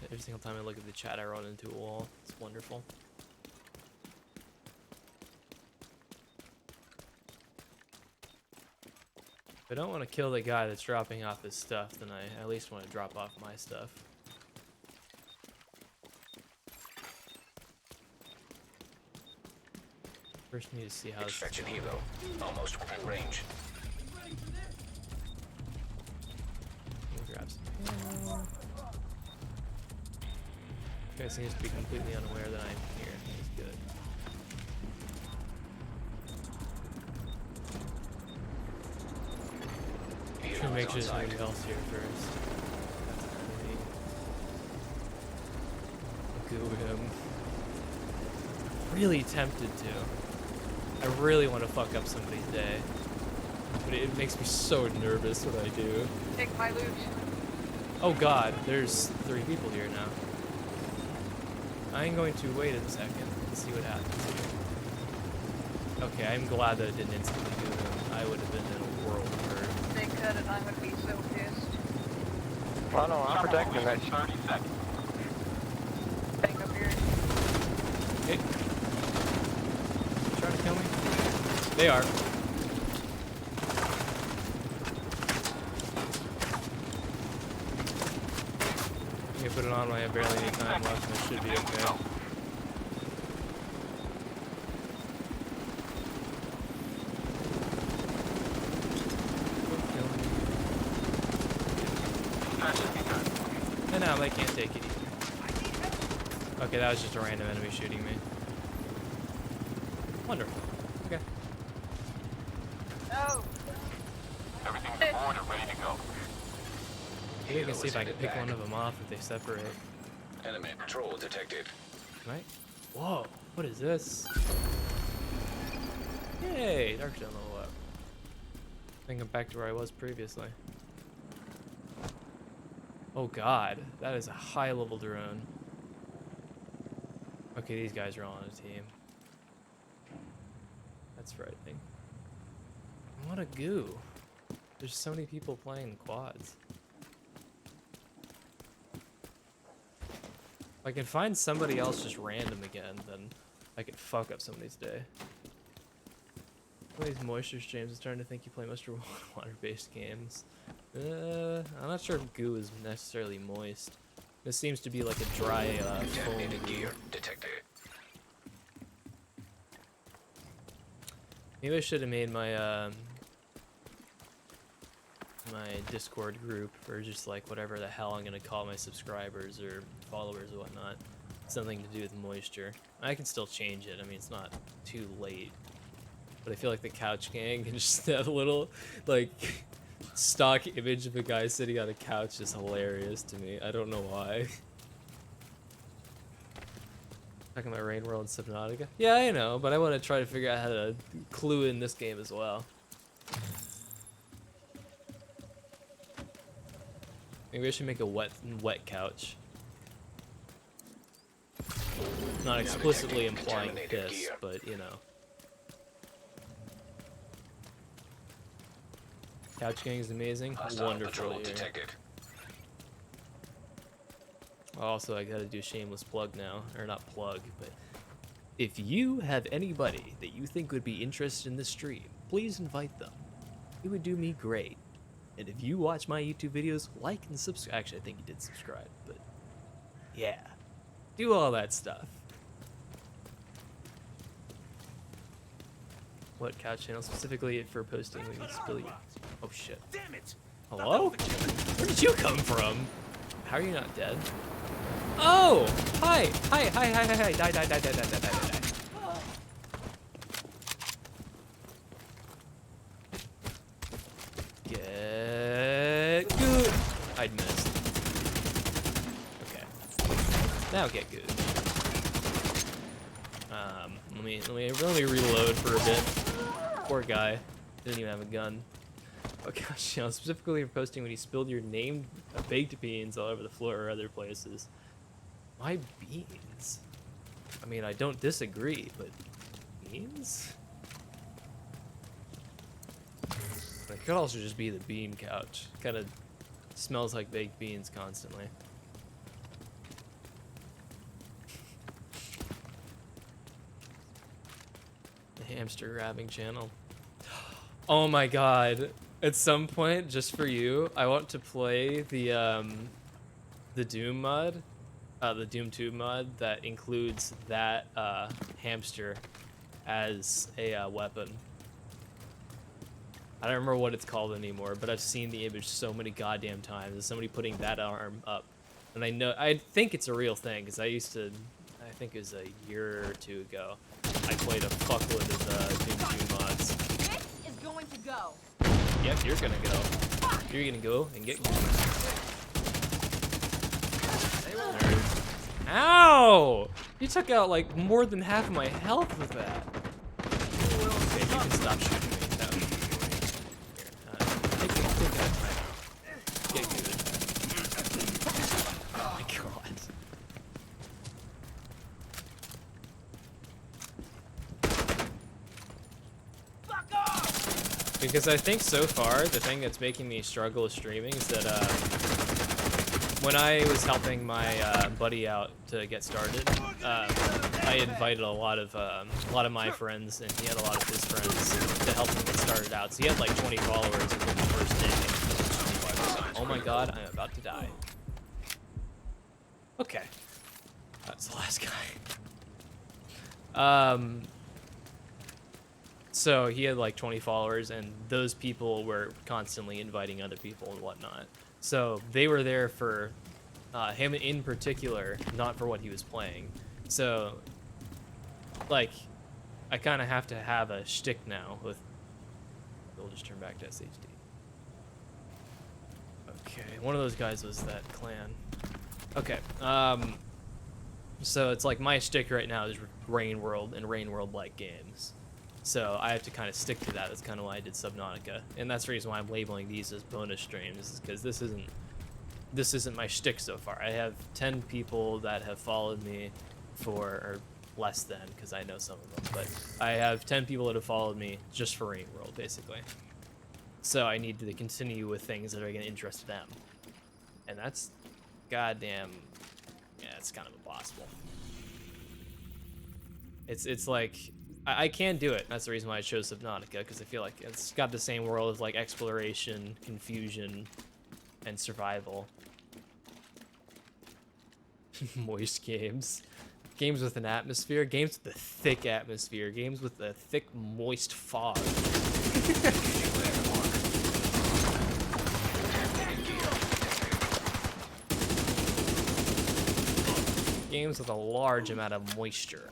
Every single time I look at the chat, I run into a wall. It's wonderful. If I don't want to kill the guy that's dropping off his stuff, then I at least want to drop off my stuff. First, need to see how this is Extraction going. helo. Almost within range. Let me grab some ammo. This guy seems to be completely unaware that I'm here. That's good. Should Helo make is sure there's on nobody site. else here first. Goo him. Really tempted to. I really want to fuck up somebody's day. But it makes me so nervous when I do. Take my loot. Oh god, there's 3 people here now. I'm going to wait a second and see what happens here. Okay, I'm glad that it didn't instantly do him. I would have been in a world of hurt. They could, and I would be so pissed. Well, no, I'm protecting that. 30 seconds. Think up here. Hey. Trying to kill me? They are. I'm gonna put it on when I have barely any time left, and it should be okay. And now they can't take it either. Okay, that was just a random enemy shooting me. Wonderful. Okay. Oh! Everything's aboard and ready to go. Maybe I can Helo see is if I can headed pick back. one of them off if they separate. Enemy patrol detected. Right? Whoa, what is this? Yay, Dark Zone level up. I think I'm back to where I was previously. Oh god, that is a high level drone. Okay, these guys are all on a team. That's frightening. What a goo. There's so many people playing quads. If I can find somebody else just random again, then I could fuck up somebody's day. Plays moisture streams. I'm starting to think you play most water-based games. I'm not sure if goo is necessarily moist. This seems to be like a dry, foam Detonated goo. gear detected. Maybe I should have made my my Discord group, or just like whatever the hell I'm gonna call my subscribers or followers or whatnot. Something to do with moisture. I can still change it. I mean, it's not too late. But I feel like the Couch Gang and just that little like stock image of a guy sitting on a couch is hilarious to me. I don't know why. Talking about Rain World and Subnautica? Yeah, I know, but I want to try to figure out how to clue in this game as well. Maybe I should make a wet couch. Not explicitly implying Contaminated this, gear. but you know. Couch Gang is amazing. Hostile Wonderful patrol here. detected. Also, I gotta do a shameless plug now. Or not plug, but if you have anybody that you think would be interested in this stream, please invite them. It would do me great. And if you watch my YouTube videos, like and subscribe. Actually, I think you did subscribe, but yeah. Do all that stuff. What couch channel specifically for posting when you spill your... Oh shit. Damn it! Hello? Where did you come from? How are you not dead? Oh! Hi! Hi! Hi! Hi! Hi! Hi! Die! Die! Die! Die! Die! Die! Die! Die! Get good. I'd missed. Okay. Now get good. Let me reload for a bit. Poor guy. Didn't even have a gun. Oh gosh, you know, specifically for posting when you spilled your name baked beans all over the floor or other places. My beans? I mean, I don't disagree, but beans? It could also just be the bean couch. Kind of smells like baked beans constantly. The hamster grabbing channel. Oh my god. At some point, just for you, I want to play the Doom mod, the Doom 2 mod that includes that hamster as a weapon. I don't remember what it's called anymore, but I've seen the image so many goddamn times. There's somebody putting that arm up, and I think it's a real thing because I think it was a year or two ago, I played a fuckload of Doom 2 mods. This is going to go. Yep, you're gonna go. You're gonna go and get good. Ow! You took out like more than half of my health with that. Okay, you can stop shooting me. No. Here, take that. Get good. Oh my god. Because I think so far, the thing that's making me struggle with streaming is that when I was helping my buddy out to get started, I invited a lot of my friends, and he had a lot of his friends to help him get started out. So he had like 20 followers within the first day. Oh my god, I'm about to die. Okay, that's the last guy. So he had like 20 followers, and those people were constantly inviting other people and whatnot. So they were there for him in particular, not for what he was playing. So, like, I kind of have to have a shtick now with... We'll just turn back to SHD. Okay, one of those guys was that clan. Okay, so it's like my shtick right now is Rain World and Rain World-like games. So I have to kind of stick to that. That's kind of why I did Subnautica, and that's the reason why I'm labeling these as bonus streams, is because this isn't my shtick so far. I have 10 people that have followed me for, or less than, because I know some of them, but I have 10 people that have followed me just for Rain World, basically. So I need to continue with things that are going to interest them, and that's goddamn, yeah, it's kind of impossible. It's like, I can do it. That's the reason why I chose Subnautica, because I feel like it's got the same world of like exploration, confusion, and survival. Moist games. Games with an atmosphere. Games with a thick atmosphere. Games with a thick, moist fog. Games with a large amount of moisture.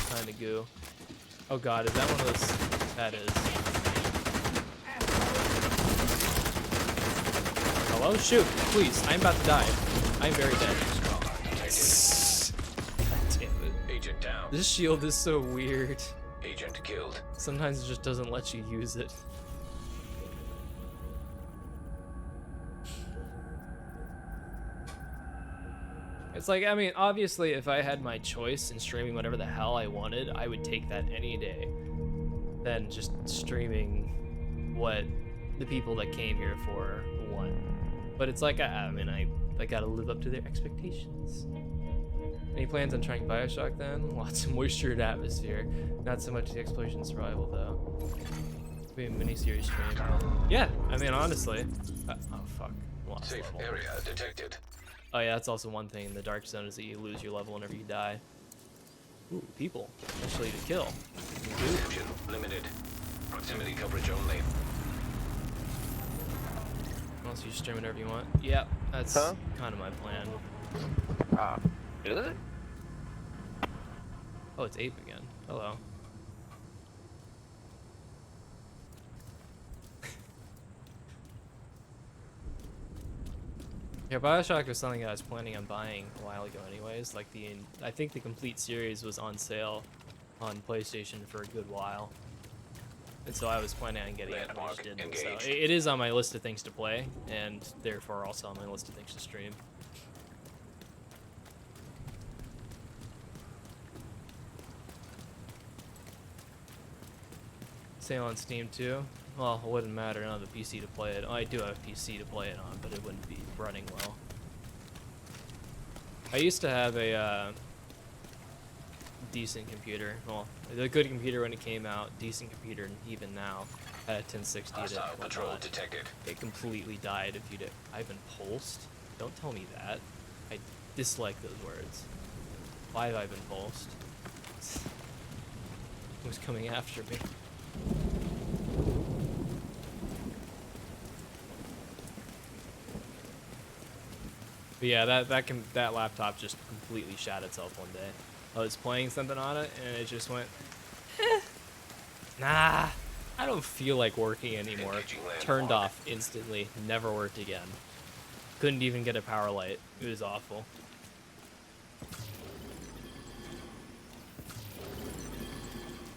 Kind of goo. Oh god, is that one of those? That is. Hello? Shoot, please. I'm about to die. I'm very dead. God damn it. Agent down. This shield is so weird. Agent killed. Sometimes it just doesn't let you use it. It's like, I mean, obviously, if I had my choice in streaming whatever the hell I wanted, I would take that any day than just streaming what the people that came here for want. But it's like, I mean, I gotta live up to their expectations. Any plans on trying Bioshock then? Lots of moisture and atmosphere. Not so much the exploration survival, though. Be a mini-series stream. Yeah, I mean, honestly. Oh, fuck. Lost Safe level. area detected. Oh yeah, that's also one thing in the Dark Zone, is that you lose your level whenever you die. Ooh, people. Actually to kill. Reception limited. Proximity coverage only. Unless you stream whatever you want. Yep, that's Huh? kind of my plan. Is it? Oh, it's Ape again. Hello. Yeah, Bioshock was something I was planning on buying a while ago anyways. Like I think the complete series was on sale on PlayStation for a good while. And so I was planning on getting it, but I just Landmark didn't. So engaged. it is on my list of things to play, and therefore also on my list of things to stream. Sale on Steam too. Well, it wouldn't matter. I don't have a PC to play it. Oh, I do have a PC to play it on, but it wouldn't be running well. I used to have a decent computer. Well, a good computer when it came out, decent computer even now. Had a 1060 to Hostile patrol whatnot. detected. It completely died if you did. I've been pulsed? Don't tell me that. I dislike those words. Why have I been pulsed? Who's coming after me? But yeah, that laptop just completely shot itself one day. I was playing something on it and it just went, nah, I don't feel like working anymore. Engaging landmark. Turned off instantly, never worked again. Couldn't even get a power light. It was awful.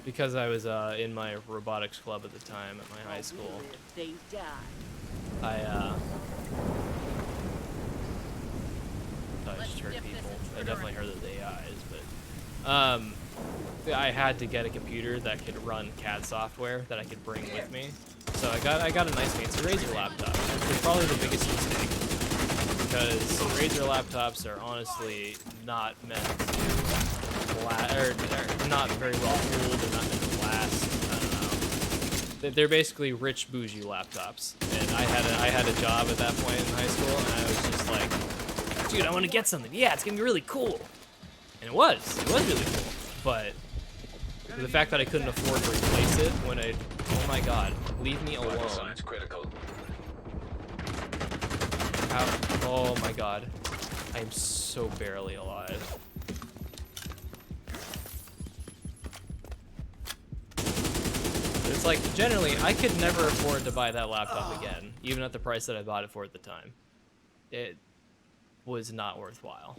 Because I was in my robotics club at the time at my high school. They die. I just heard people. I definitely heard the AIs, but I had to get a computer that could run CAD software that I could bring with me. So I got a nice fancy Razer laptop. It's probably the biggest mistake because Razer laptops are honestly not meant to last, or not very well cooled. They're not meant to last. I don't know. They're basically rich bougie laptops, and I had a job at that point in high school, and I was just like, dude, I want to get something. Yeah, it's gonna be really cool. And it was really cool. But the fact that I couldn't afford to replace it when oh my god, leave me alone. Vital signs critical. Oh my god, I am so barely alive. It's like, generally, I could never afford to buy that laptop again, even at the price that I bought it for at the time. It was not worthwhile.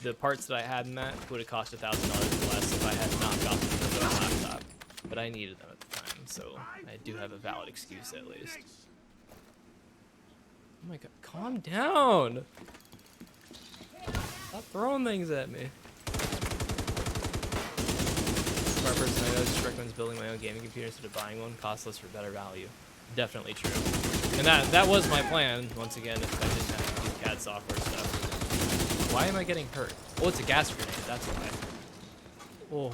The parts that I had in that would have cost $1,000 less if I had not gotten the laptop. But I needed them at the time, so I do have a valid excuse at least. Oh my god, calm down! Stop throwing things at me. Smart person I know just recommends building my own gaming computer instead of buying one, costless for better value. Definitely true. And that was my plan, once again, if I didn't have to do CAD software stuff. Why am I getting hurt? Oh, it's a gas grenade, that's why. Oh.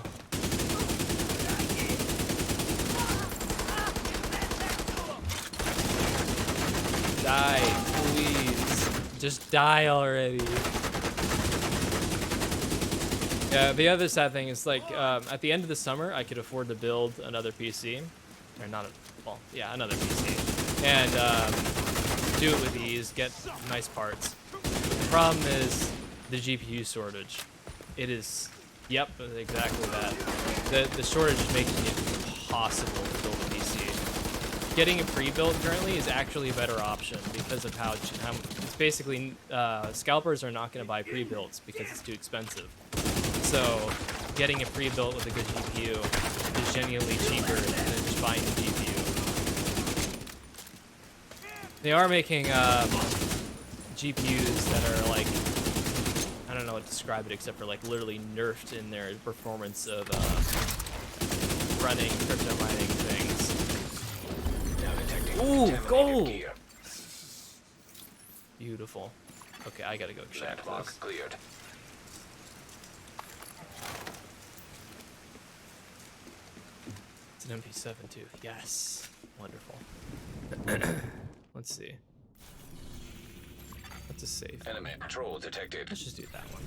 Die, please. Just die already. Yeah, the other sad thing is, like, at the end of the summer, I could afford to build another PC. Or not a, well, yeah, another PC. And do it with ease, get nice parts. The problem is the GPU shortage. It is, yep, exactly that. The shortage is making it impossible to build a PC. Getting a pre-built currently is actually a better option because of how it's basically, scalpers are not going to buy pre-builts because it's too expensive. So getting a pre-built with a good GPU is genuinely cheaper than just buying the GPU. They are making GPUs that are like, I don't know what to describe it except for like literally nerfed in their performance of running crypto mining things. Now detecting Ooh, contaminated gold! gear. Beautiful. Okay, I gotta go check Landmark this. cleared. It's an MP7 too. Yes. Wonderful. Let's see. What's a safe? Enemy patrol detected. Let's just do that one.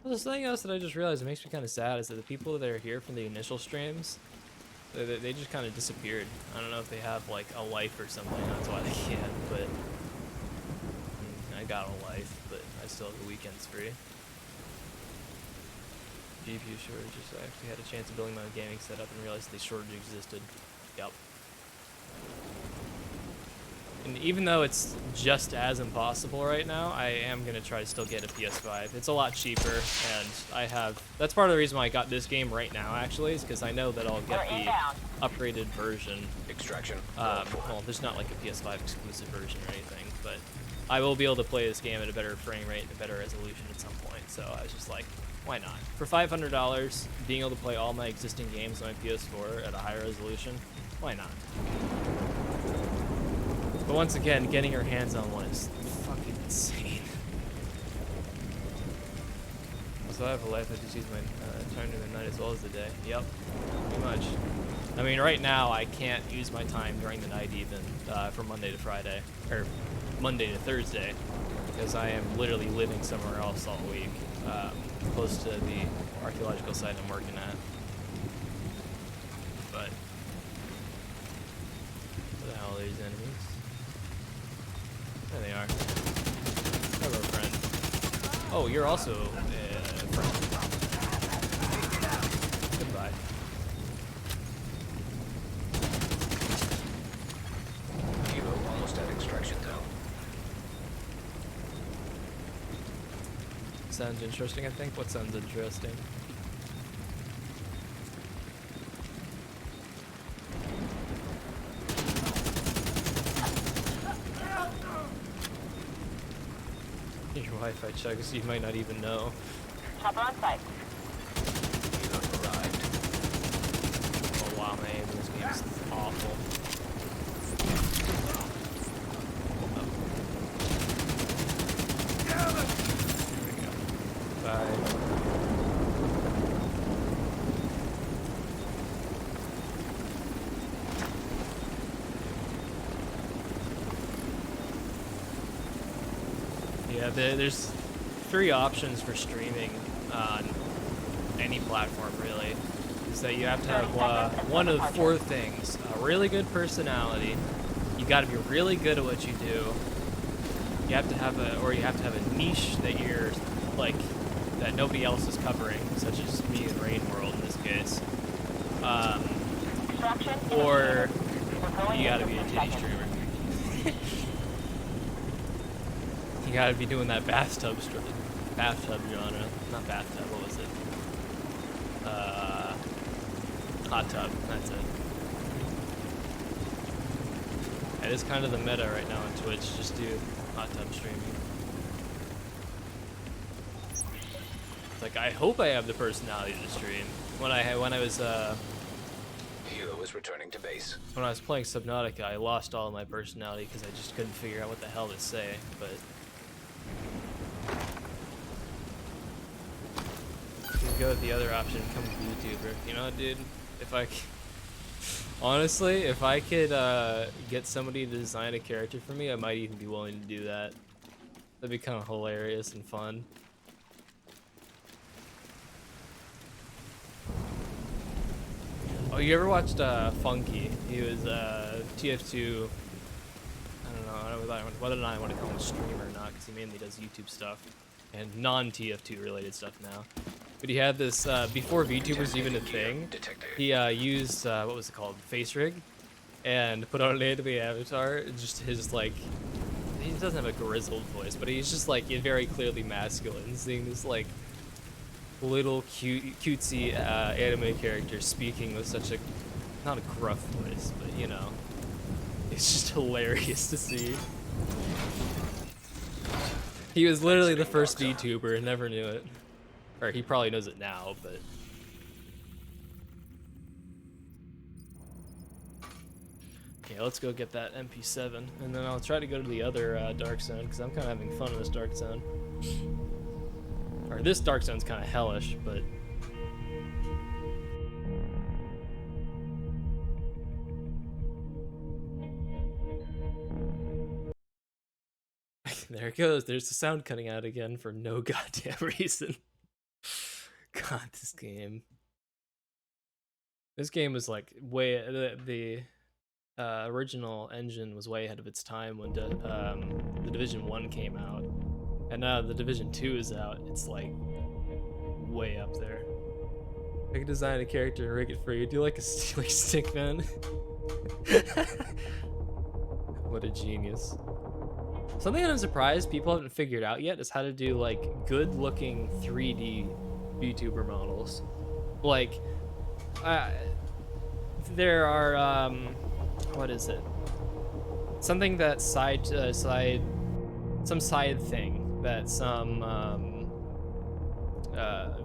Well, the thing else that I just realized, it makes me kind of sad, is that the people that are here from the initial streams, they just kind of disappeared. I don't know if they have like a life or something, that's why they can't, but I got a life, but I still have the weekends free. GPU shortages. I actually had a chance of building my own gaming setup and realized the shortage existed. Yep. And even though it's just as impossible right now, I am gonna try to still get a PS5. It's a lot cheaper, and I have. That's part of the reason why I got this game right now. Actually, is because I know that I'll get the upgraded version. Extraction. Well, there's not like a PS5 exclusive version or anything, but I will be able to play this game at a better frame rate and a better resolution at some point. So I was just like, why not? For $500, being able to play all my existing games on my PS4 at a higher resolution, why not? But once again, getting your hands on one is fucking insane. So I have a life, I just use my time during the night as well as the day. Yep, pretty much. I mean, right now I can't use my time during the night even from Monday to Friday, or Monday to Thursday, because I am literally living somewhere else all week, close to the archaeological site I'm working at. But what the hell are these enemies? There they are. Hello, friend. Oh, you're also a friend. Goodbye. Kilo almost at extraction zone. Sounds interesting, I think. What sounds interesting? Your Wi-Fi chugs, you might not even know. Chopper on site. Kilo arrived. Oh wow, man, this game's awful. There we go. Bye. Yeah, there's 3 options for streaming on any platform, really. Is that you have to have one of 4 things: a really good personality, you got to be really good at what you do, you have to have a niche that you're like that nobody else is covering, such as me and Rain World in this case, or you got to be a titty streamer. You gotta be doing that bathtub genre. Not bathtub, what was it? Hot tub, that's it. It is kind of the meta right now on Twitch, just do hot tub streaming. It's like, I hope I have the personality to stream. When I was Kilo is returning to base. when I was playing Subnautica, I lost all of my personality because I just couldn't figure out what the hell to say, but you go with the other option, become a YouTuber. You know what, dude? Honestly, if I could get somebody to design a character for me, I might even be willing to do that. That'd be kind of hilarious and fun. Oh, you ever watched Funky? He was TF2. I don't know whether or not I want to call him a streamer or not, because he mainly does YouTube stuff and non-TF2 related stuff now. But he had this before VTuber was even a thing. He used what was it called, Face Rig, and put on an anime avatar. Just his like, he doesn't have a grizzled voice, but he's just like very clearly masculine. Seeing this like little cutesy anime character speaking with such a not a gruff voice, but you know, it's just hilarious to see. He was literally the first VTuber and never knew it. Or he probably knows it now, but yeah, let's go get that MP7, and then I'll try to go to the other Dark Zone, because I'm kind of having fun in this Dark Zone. Or this Dark Zone's kind of hellish, but there it goes. There's the sound cutting out again for no goddamn reason. Not this game. This game was like way the original engine was way ahead of its time when the Division 1 came out, and now the Division 2 is out. It's like way up there. I can design a character and rig it for you. Do you like a like stick man? What a genius. Something that I'm surprised people haven't figured out yet is how to do like good looking 3D VTuber models. Like there are what is it? Something that some side thing that some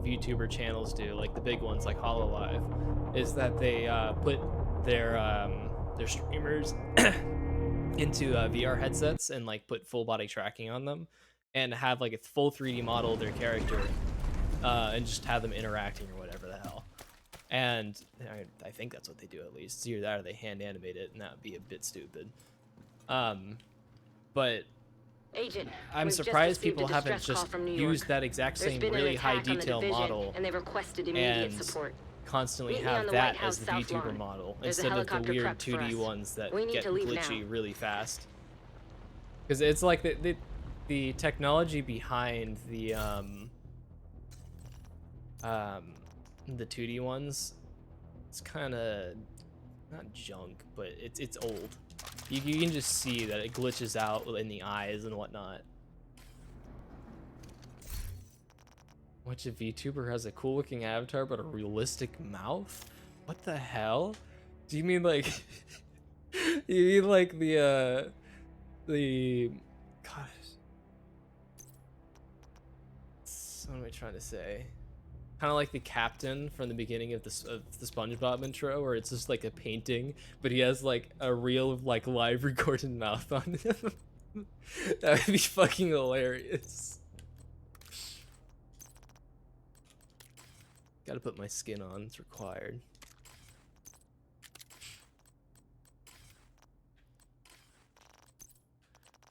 VTuber channels do, like the big ones like HoloLive, is that they put their streamers into VR headsets and like put full body tracking on them and have like a full 3D model of their character and just have them interacting or whatever the hell. And I think that's what they do at least. It's either that or they hand animate it, and that would be a bit stupid. But Agent, I'm we've just surprised received people a haven't distress call just from New used York. that exact There's same been an really high attack on the detail division, model and they've requested immediate and support. constantly Meet me on have the that White House as the South VTuber Lawn. model There's a instead of the helicopter weird prepped for 2D us. ones that We need get to leave glitchy now. really fast. Because it's like the technology behind the 2D ones, it's kind of not junk, but it's old. You can just see that it glitches out in the eyes and whatnot. Which a VTuber has a cool looking avatar but a realistic mouth? What the hell? Do you mean like you mean like the gosh, what am I trying to say? Kind of like the captain from the beginning of the SpongeBob intro, where it's just like a painting, but he has like a real like live recorded mouth on him. That would be fucking hilarious. Gotta put my skin on, it's required.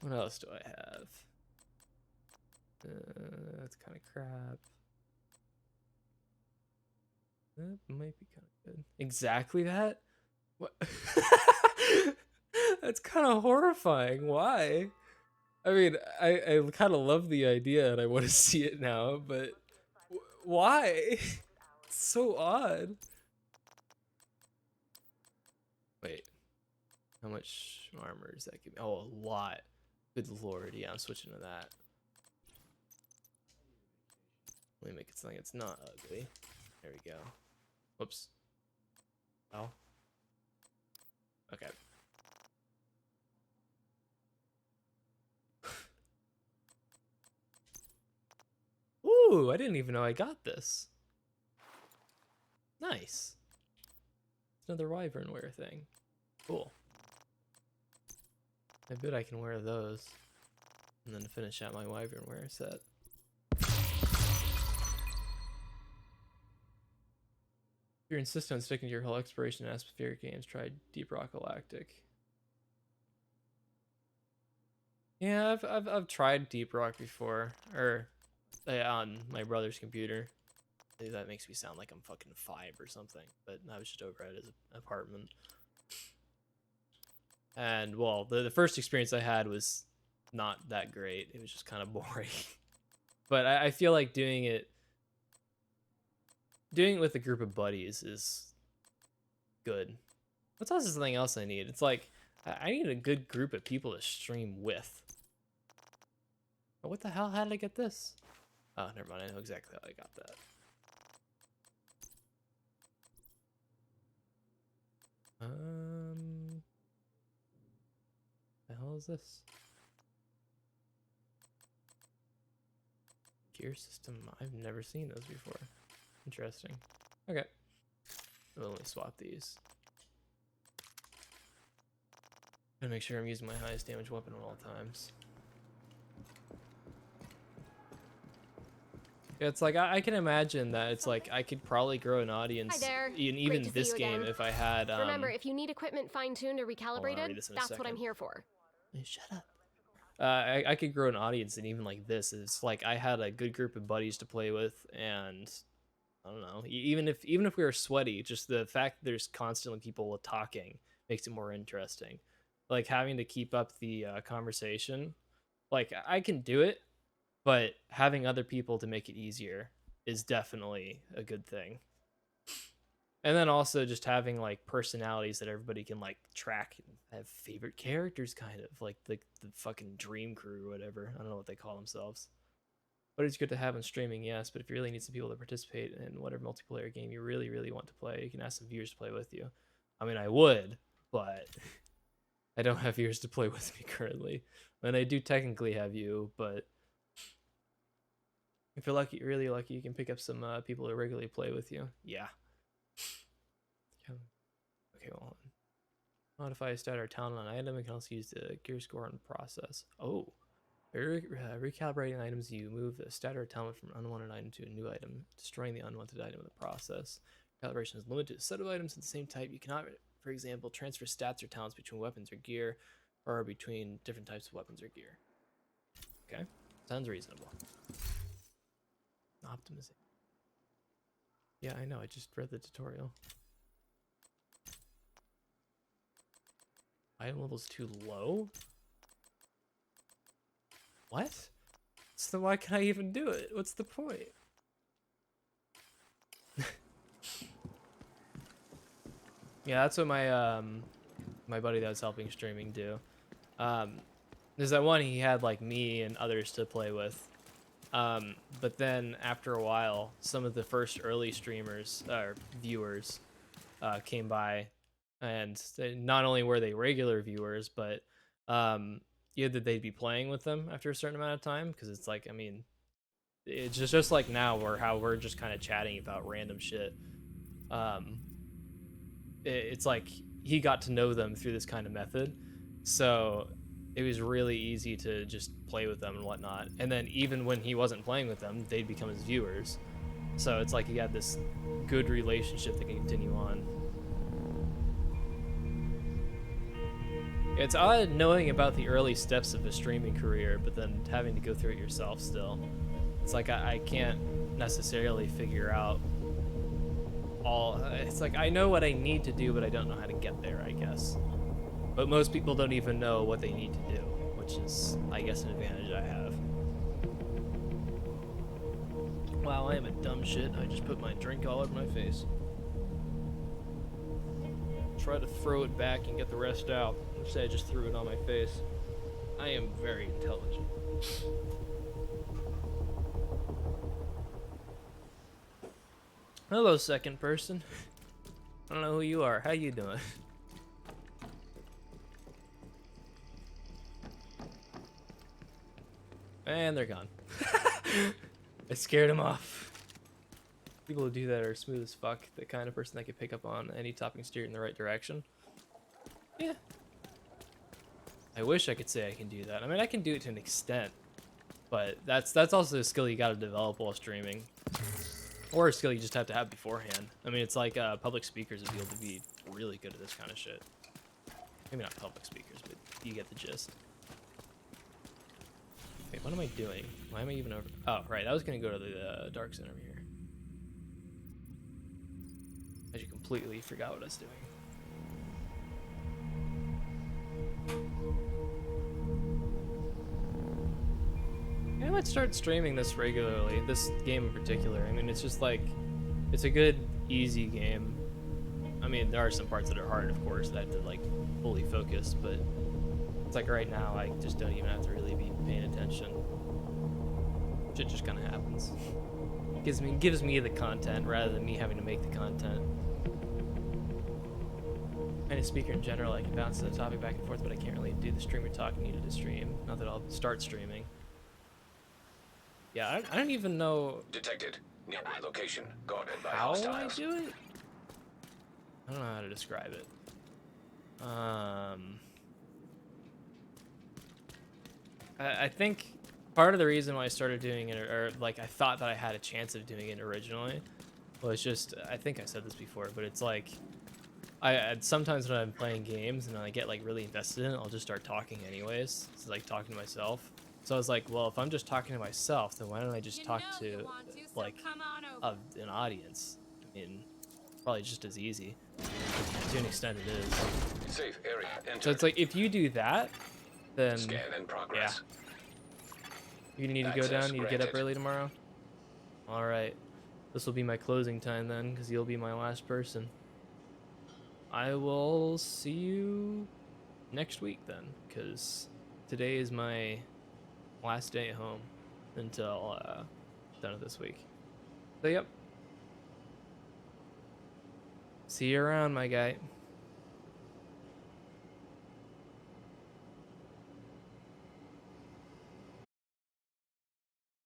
What else do I have? That's kind of crap. That might be kind of good. Exactly that? What? That's kind of horrifying. Why? I mean, I kind of love the idea and I want to see it now, but why? It's so odd. Wait, how much armor does that give me? Oh, a lot. Good lord, yeah, I'm switching to that. Let me make it something it's not ugly. There we go. Whoops. Oh. Okay. Ooh, I didn't even know I got this. Nice. Another wyvern wear thing. Cool. I bet I can wear those. And then finish out my wyvern wear set. If you're insistent on sticking to your whole exploration and atmospheric games, try Deep Rock Galactic. Yeah, I've tried Deep Rock before, or on my brother's computer. That makes me sound like I'm fucking 5 or something, but I was just over at his apartment. And well, the first experience I had was not that great. It was just kind of boring. But I feel like doing it with a group of buddies is good. What's also something else I need? It's like I need a good group of people to stream with. Oh, what the hell? How did I get this? Oh, never mind. I know exactly how I got that. The hell is this? Gear system. I've never seen those before. Interesting. Okay. Well, let me swap these. Gotta make sure I'm using my highest damage weapon at all times. Yeah, it's like I can imagine that it's like I could probably grow an audience Hi there. in Great even to see this you game again. if I had Remember, if you need equipment fine-tuned or read recalibrated, this in a that's what I'm second. here for. Hey, shut up. I could grow an audience and even like this. It's like I had a good group of buddies to play with, and I don't know. Even if we were sweaty, just the fact that there's constantly people talking makes it more interesting. Like having to keep up the conversation. Like I can do it, but having other people to make it easier is definitely a good thing. And then also just having like personalities that everybody can like track and have favorite characters, kind of like the fucking dream crew or whatever. I don't know what they call themselves. But it's good to have on streaming, yes. But if you really need some people to participate in whatever multiplayer game you really, really want to play, you can ask some viewers to play with you. I mean, I would, but I don't have viewers to play with me currently. And I do technically have you, but if you're lucky, really lucky, you can pick up some people to regularly play with you. Yeah. Okay, hold on. Modify a stat or talent on an item. You can also use the gear score on process. Oh. Recalibrating items, you move a stat or talent from an unwanted item to a new item, destroying the unwanted item in the process. Calibration is limited to a set of items of the same type. You cannot, for example, transfer stats or talents between weapons or gear, or between different types of weapons or gear. Okay, sounds reasonable. Optimization. Yeah, I know, I just read the tutorial. Item level's too low? What? So why can I even do it? What's the point? Yeah, that's what my my buddy that was helping streaming do. There's that one he had like me and others to play with. But then after a while, some of the first early streamers or viewers came by, and not only were they regular viewers, but either they'd be playing with them after a certain amount of time, because it's like, I mean, it's just like now where how we're just kind of chatting about random shit. It's like he got to know them through this kind of method, so it was really easy to just play with them and whatnot. And then even when he wasn't playing with them, they'd become his viewers. So it's like he had this good relationship that can continue on. It's odd knowing about the early steps of a streaming career, but then having to go through it yourself still. It's like I can't necessarily figure out all... It's like I know what I need to do, but I don't know how to get there, I guess. But most people don't even know what they need to do, which is, I guess, an advantage I have. Wow, I am a dumb shit. I just put my drink all over my face. Try to throw it back and get the rest out. Instead, I just threw it on my face. I am very intelligent. Hello, second person. I don't know who you are. How you doing? And they're gone. I scared him off. People who do that are smooth as fuck. The kind of person that can pick up on any topic, steer it in the right direction. Yeah. I wish I could say I can do that. I mean, I can do it to an extent, but that's also a skill you got to develop while streaming, or a skill you just have to have beforehand. I mean, it's like public speakers would be able to be really good at this kind of shit. Maybe not public speakers, but you get the gist. Wait, what am I doing? Why am I even over? Oh, right. I was gonna go to the dark zone over here. I just completely forgot what I was doing. Yeah, I might start streaming this regularly. This game in particular. I mean, it's just like, it's a good, easy game. I mean, there are some parts that are hard, of course, that I have to like fully focus, but it's like right now I just don't even have to really be paying attention. Shit just kind of happens. Gives me the content rather than me having to make the content. I'm a speaker in general. I can bounce the topic back and forth, but I can't really do the streamer talk needed to stream. Not that I'll start streaming. Yeah, I don't even know Detected. Nearby location. Guarded by how I hostiles. do it. I don't know how to describe it. I think part of the reason why I started doing it, or like I thought that I had a chance of doing it originally, was just, I think I said this before, but it's like, I sometimes when I'm playing games and I get like really invested in it, I'll just start talking anyways. It's like talking to myself. So I was like, well, if I'm just talking to myself, then why don't I just talk to like an audience. I mean, probably just as easy. To an extent, it is. Safe area. Enter. So it's like if you do that, then Scan in progress. you need to go Access down. You need to get up granted. early tomorrow. All right, this will be my closing time then, because you'll be my last person. I will see you next week then, because today is my last day at home until done of this week. So yep. See you around, my guy.